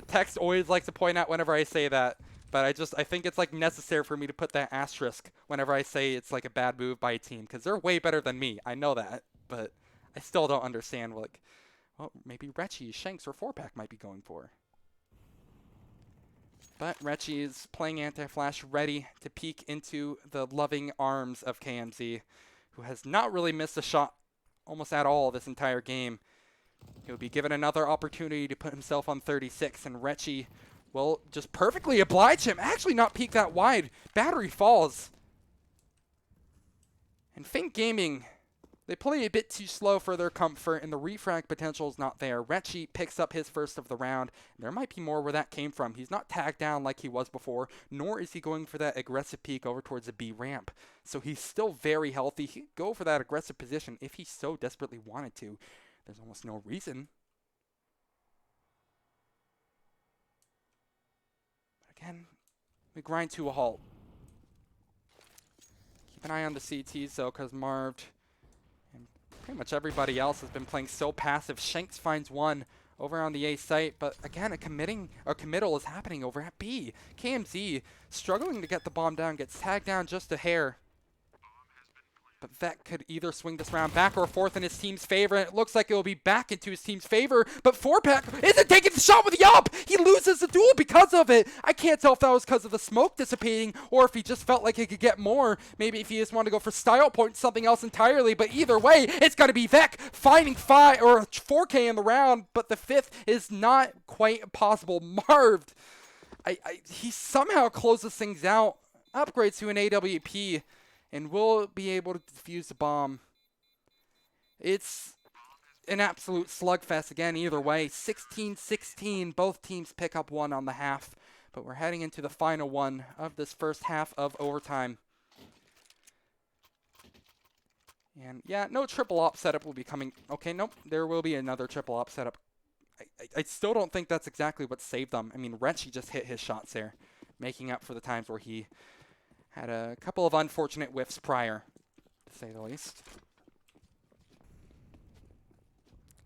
Text always likes to point out whenever I say that, but I think it's like necessary for me to put that asterisk whenever I say it's like a bad move by a team, because they're way better than me. I know that, but I still don't understand like, well, maybe Retchy, Shanks, or 4-pack might be going for. But Retchy is playing anti-flash, ready to peek into the loving arms of KMZ, who has not really missed a shot almost at all this entire game. He'll be given another opportunity to put himself on 36, and Retchy will just perfectly oblige him. Actually not peek that wide. Battery falls. And Think Gaming, they play a bit too slow for their comfort, and the refrag potential is not there. Retchy picks up his first of the round. There might be more where that came from. He's not tagged down like he was before, nor is he going for that aggressive peek over towards the B ramp. So he's still very healthy. He'd go for that aggressive position if he so desperately wanted to. There's almost no reason. But again, we grind to a halt. Keep an eye on the CTs though, because Marv and pretty much everybody else has been playing so passive. Shanks finds one over on the A site, but again, a committal is happening over at B. KMZ struggling to get the bomb down, gets tagged down just a hair. But that could either swing this round back or forth in his team's favor. And it looks like it will be back into his team's favor. But 4-pack isn't taking the shot with the up. He loses the duel because of it. I can't tell if that was because of the smoke dissipating or if he just felt like he could get more. Maybe if he just wanted to go for style points, something else entirely. But either way, it's going to be Vec finding 5 or 4K in the round. But the 5th is not quite possible. Marv, he somehow closes things out. Upgrades to an AWP. And will be able to defuse the bomb. It's an absolute slugfest again either way. 16-16. Both teams pick up one on the half. But we're heading into the final one of this first half of overtime. And yeah, no triple op setup will be coming. Okay, nope. There will be another triple op setup. I still don't think that's exactly what saved them. I mean, Retchy just hit his shots there, making up for the times where he had a couple of unfortunate whiffs prior, to say the least.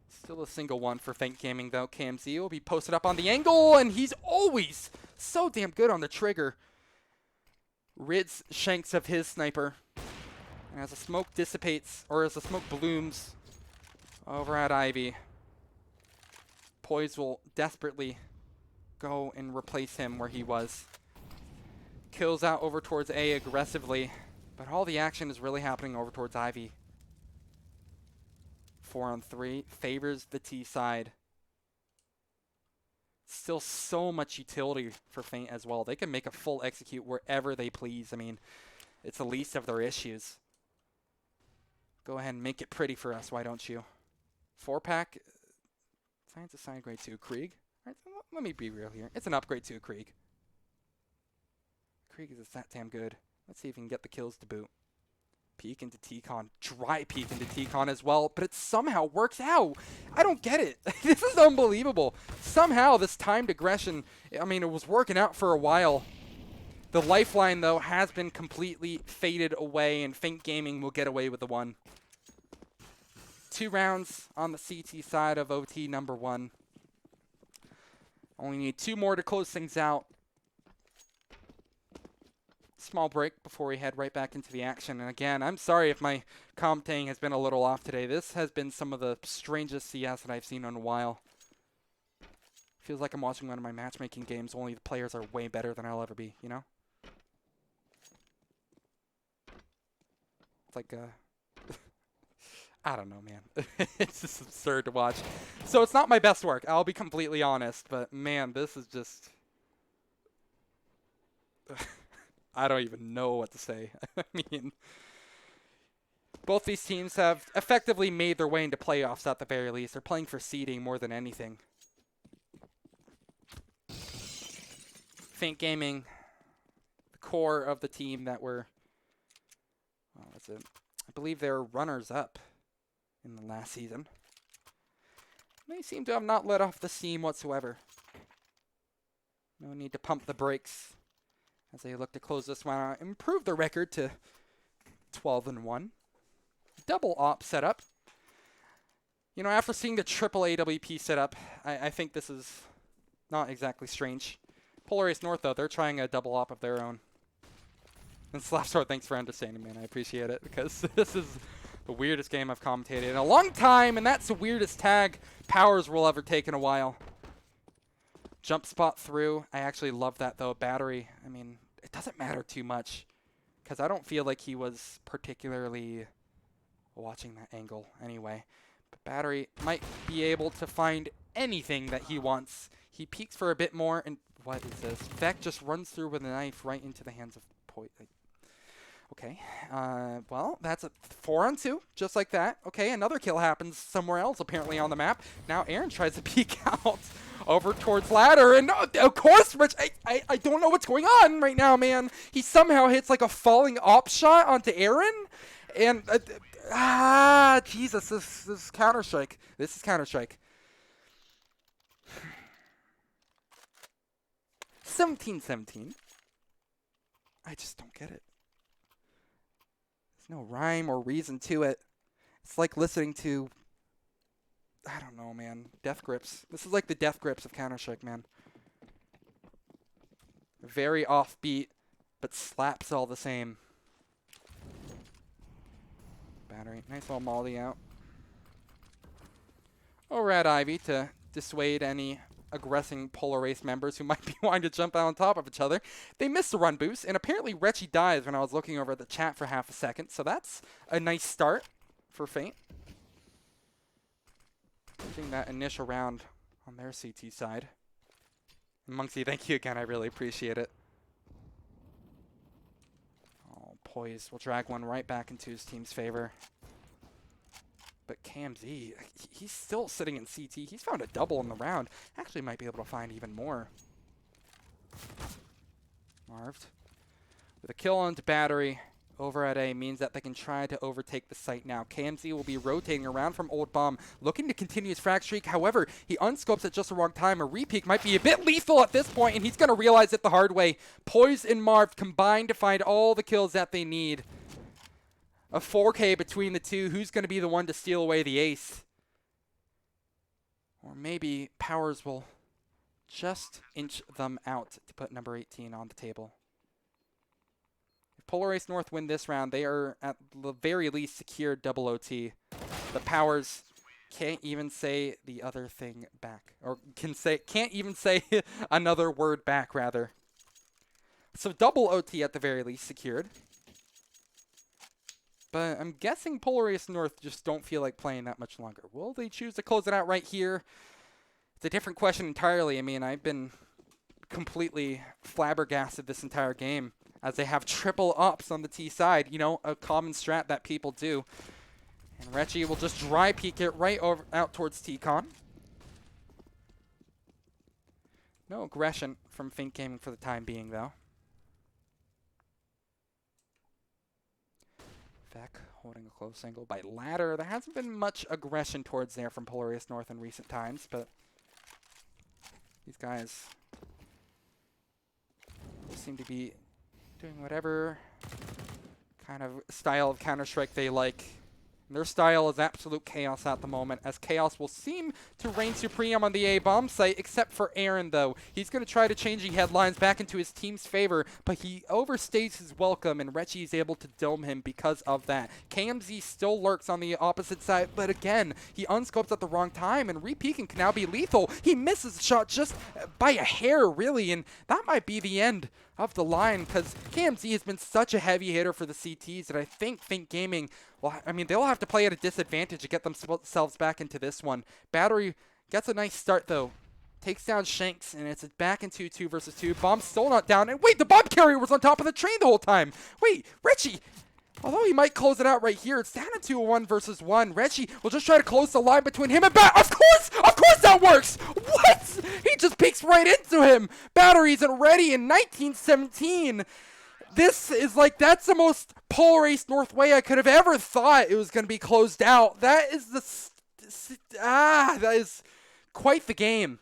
Still a single one for Think Gaming, though. KMZ will be posted up on the angle, and he's always so damn good on the trigger. Rids Shanks of his sniper. And as the smoke dissipates, or as the smoke blooms over at Ivy, Poise will desperately go and replace him where he was. Kills out over towards A aggressively, but all the action is really happening over towards Ivy. 4-on-3 favors the T side. Still so much utility for Feint as well. They can make a full execute wherever they please. I mean, it's the least of their issues. Go ahead and make it pretty for us, why don't you? 4-pack, Science assigned grade 2, Krieg. All right, let me be real here. It's an upgrade to a Krieg. Krieg is that damn good. Let's see if we can get the kills to boot. Peek into T-Con. Dry peek into T-Con as well, but it somehow works out. I don't get it. This is unbelievable. Somehow this timed aggression, I mean, it was working out for a while. The lifeline, though, has been completely faded away, and Feint Gaming will get away with the one. 2 rounds on the CT side of OT number 1. Only need 2 more to close things out. Small break before we head right back into the action. And again, I'm sorry if my commentating has been a little off today. This has been some of the strangest CS that I've seen in a while. Feels like I'm watching one of my matchmaking games, only the players are way better than I'll ever be, you know? It's like, I don't know, man. It's just absurd to watch. So it's not my best work, I'll be completely honest, but man, this is just... I don't even know what to say. I mean, both these teams have effectively made their way into playoffs at the very least. They're playing for seeding more than anything. Feint Gaming, the core of the team that were, well, that's it. I believe they're runners-up in the last season. They seem to have not let off the steam whatsoever. No need to pump the brakes as they look to close this one out, improve the record to 12-1. Double op setup. You know, after seeing the triple AWP setup, I think this is not exactly strange. Polar Ace North, though, they're trying a double op of their own. And Slapsword, thanks for understanding, man. I appreciate it, because this is the weirdest game I've commentated in a long time, and that's the weirdest tag Powers will ever take in a while. Jump spot through. I actually love that, though. Battery, I mean, it doesn't matter too much because I don't feel like he was particularly watching that angle anyway. But Battery might be able to find anything that he wants. He peeks for a bit more, and what is this? Vec just runs through with a knife right into the hands of Poison. Okay, well, that's a 4-on-2, just like that. Okay, another kill happens somewhere else, apparently on the map. Now Aaron tries to peek out over towards ladder, and of course, Rich, I don't know what's going on right now, man. He somehow hits like a falling op shot onto Aaron, and Jesus, this is Counter-Strike. This is Counter-Strike. 17-17. I just don't get it. There's no rhyme or reason to it. It's like listening to, I don't know, man, Death Grips. This is like the Death Grips of Counter-Strike, man. Very offbeat, but slaps all the same. Battery, nice little molly out. Over at Ivy to dissuade any aggressing Polar Race members who might be wanting to jump out on top of each other. They missed the run boost, and apparently Retchy dies when I was looking over at the chat for half a second, so that's a nice start for Feint. Getting that initial round on their CT side. And Monksy, thank you again, I really appreciate it. Oh, Poise will drag one right back into his team's favor. But KMZ, he's still sitting in CT. He's found a double in the round. Actually might be able to find even more. Marved. With a kill onto Battery over at A means that they can try to overtake the site now. KMZ will be rotating around from Old Bomb, looking to continue his frag streak. However, he unscopes at just the wrong time. A repeat might be a bit lethal at this point, and he's going to realize it the hard way. Poise and Marv combined to find all the kills that they need. A 4K between the two. Who's going to be the one to steal away the ace? Or maybe Powers will just inch them out to put number 18 on the table. If Polar Ace North win this round, they are at the very least secured double OT. The Powers can't even say the other thing back. Or can't even say another word back, rather. So double OT at the very least secured. But I'm guessing Polar Ace North just don't feel like playing that much longer. Will they choose to close it out right here? It's a different question entirely. I mean, I've been completely flabbergasted this entire game as they have triple ups on the T side. You know, a common strat that people do. And Recchi will just dry peek it right over out towards T-Con. No aggression from Fink Gaming for the time being, though. Vec holding a close angle by ladder. There hasn't been much aggression towards there from Polarius North in recent times, but these guys seem to be doing whatever kind of style of Counter-Strike they like. And their style is absolute chaos at the moment, as chaos will seem to reign supreme on the A-bomb site, except for Aaron, though. He's going to try to change the headlines back into his team's favor, but he overstays his welcome, and Recchi is able to dome him because of that. KMZ still lurks on the opposite side, but again, he unscopes at the wrong time, and re-peeking can now be lethal. He misses the shot just by a hair, really, and that might be the end of the line, because KMZ has been such a heavy hitter for the CTs that I think Fink Gaming, well, I mean, they'll have to play at a disadvantage to get themselves back into this one. Battery gets a nice start, though. Takes down Shanks, and it's back into 2 versus 2. Bomb's still not down. And wait, the bomb carrier was on top of the train the whole time. Wait, Recchi, although he might close it out right here, it's down into a 1 versus 1. Recchi will just try to close the line between him and Of course that works! What? He just peeks right into him. Battery isn't ready in 1917. This is like, that's the most Polarice North way I could have ever thought it was going to be closed out. That is that is quite the game.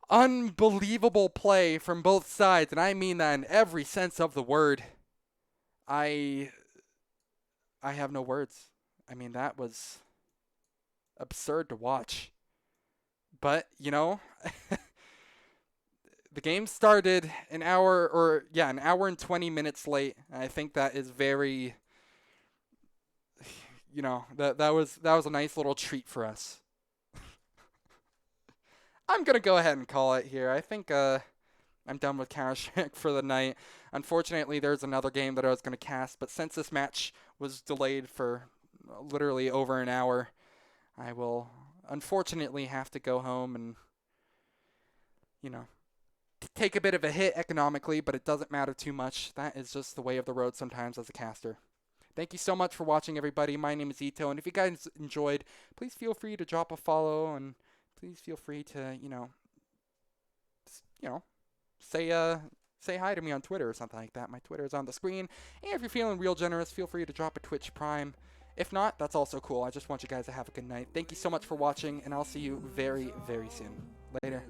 Unbelievable play from both sides, and I mean that in every sense of the word. I have no words. I mean, that was absurd to watch. But, you know, the game started an hour and 20 minutes late. I think that is very, you know, that was a nice little treat for us. I'm going to go ahead and call it here. I think I'm done with Counter-Strike for the night. Unfortunately, there's another game that I was going to cast, but since this match was delayed for literally over an hour, I will unfortunately have to go home and, you know, take a bit of a hit economically, but it doesn't matter too much. That is just the way of the road sometimes as a caster. Thank you so much for watching, everybody. My name is Ito, and if you guys enjoyed, please feel free to drop a follow, and please feel free to, say hi to me on Twitter or something like that. My Twitter is on the screen. And if you're feeling real generous, feel free to drop a Twitch Prime. If not, that's also cool. I just want you guys to have a good night. Thank you so much for watching, and I'll see you very, very soon. Later.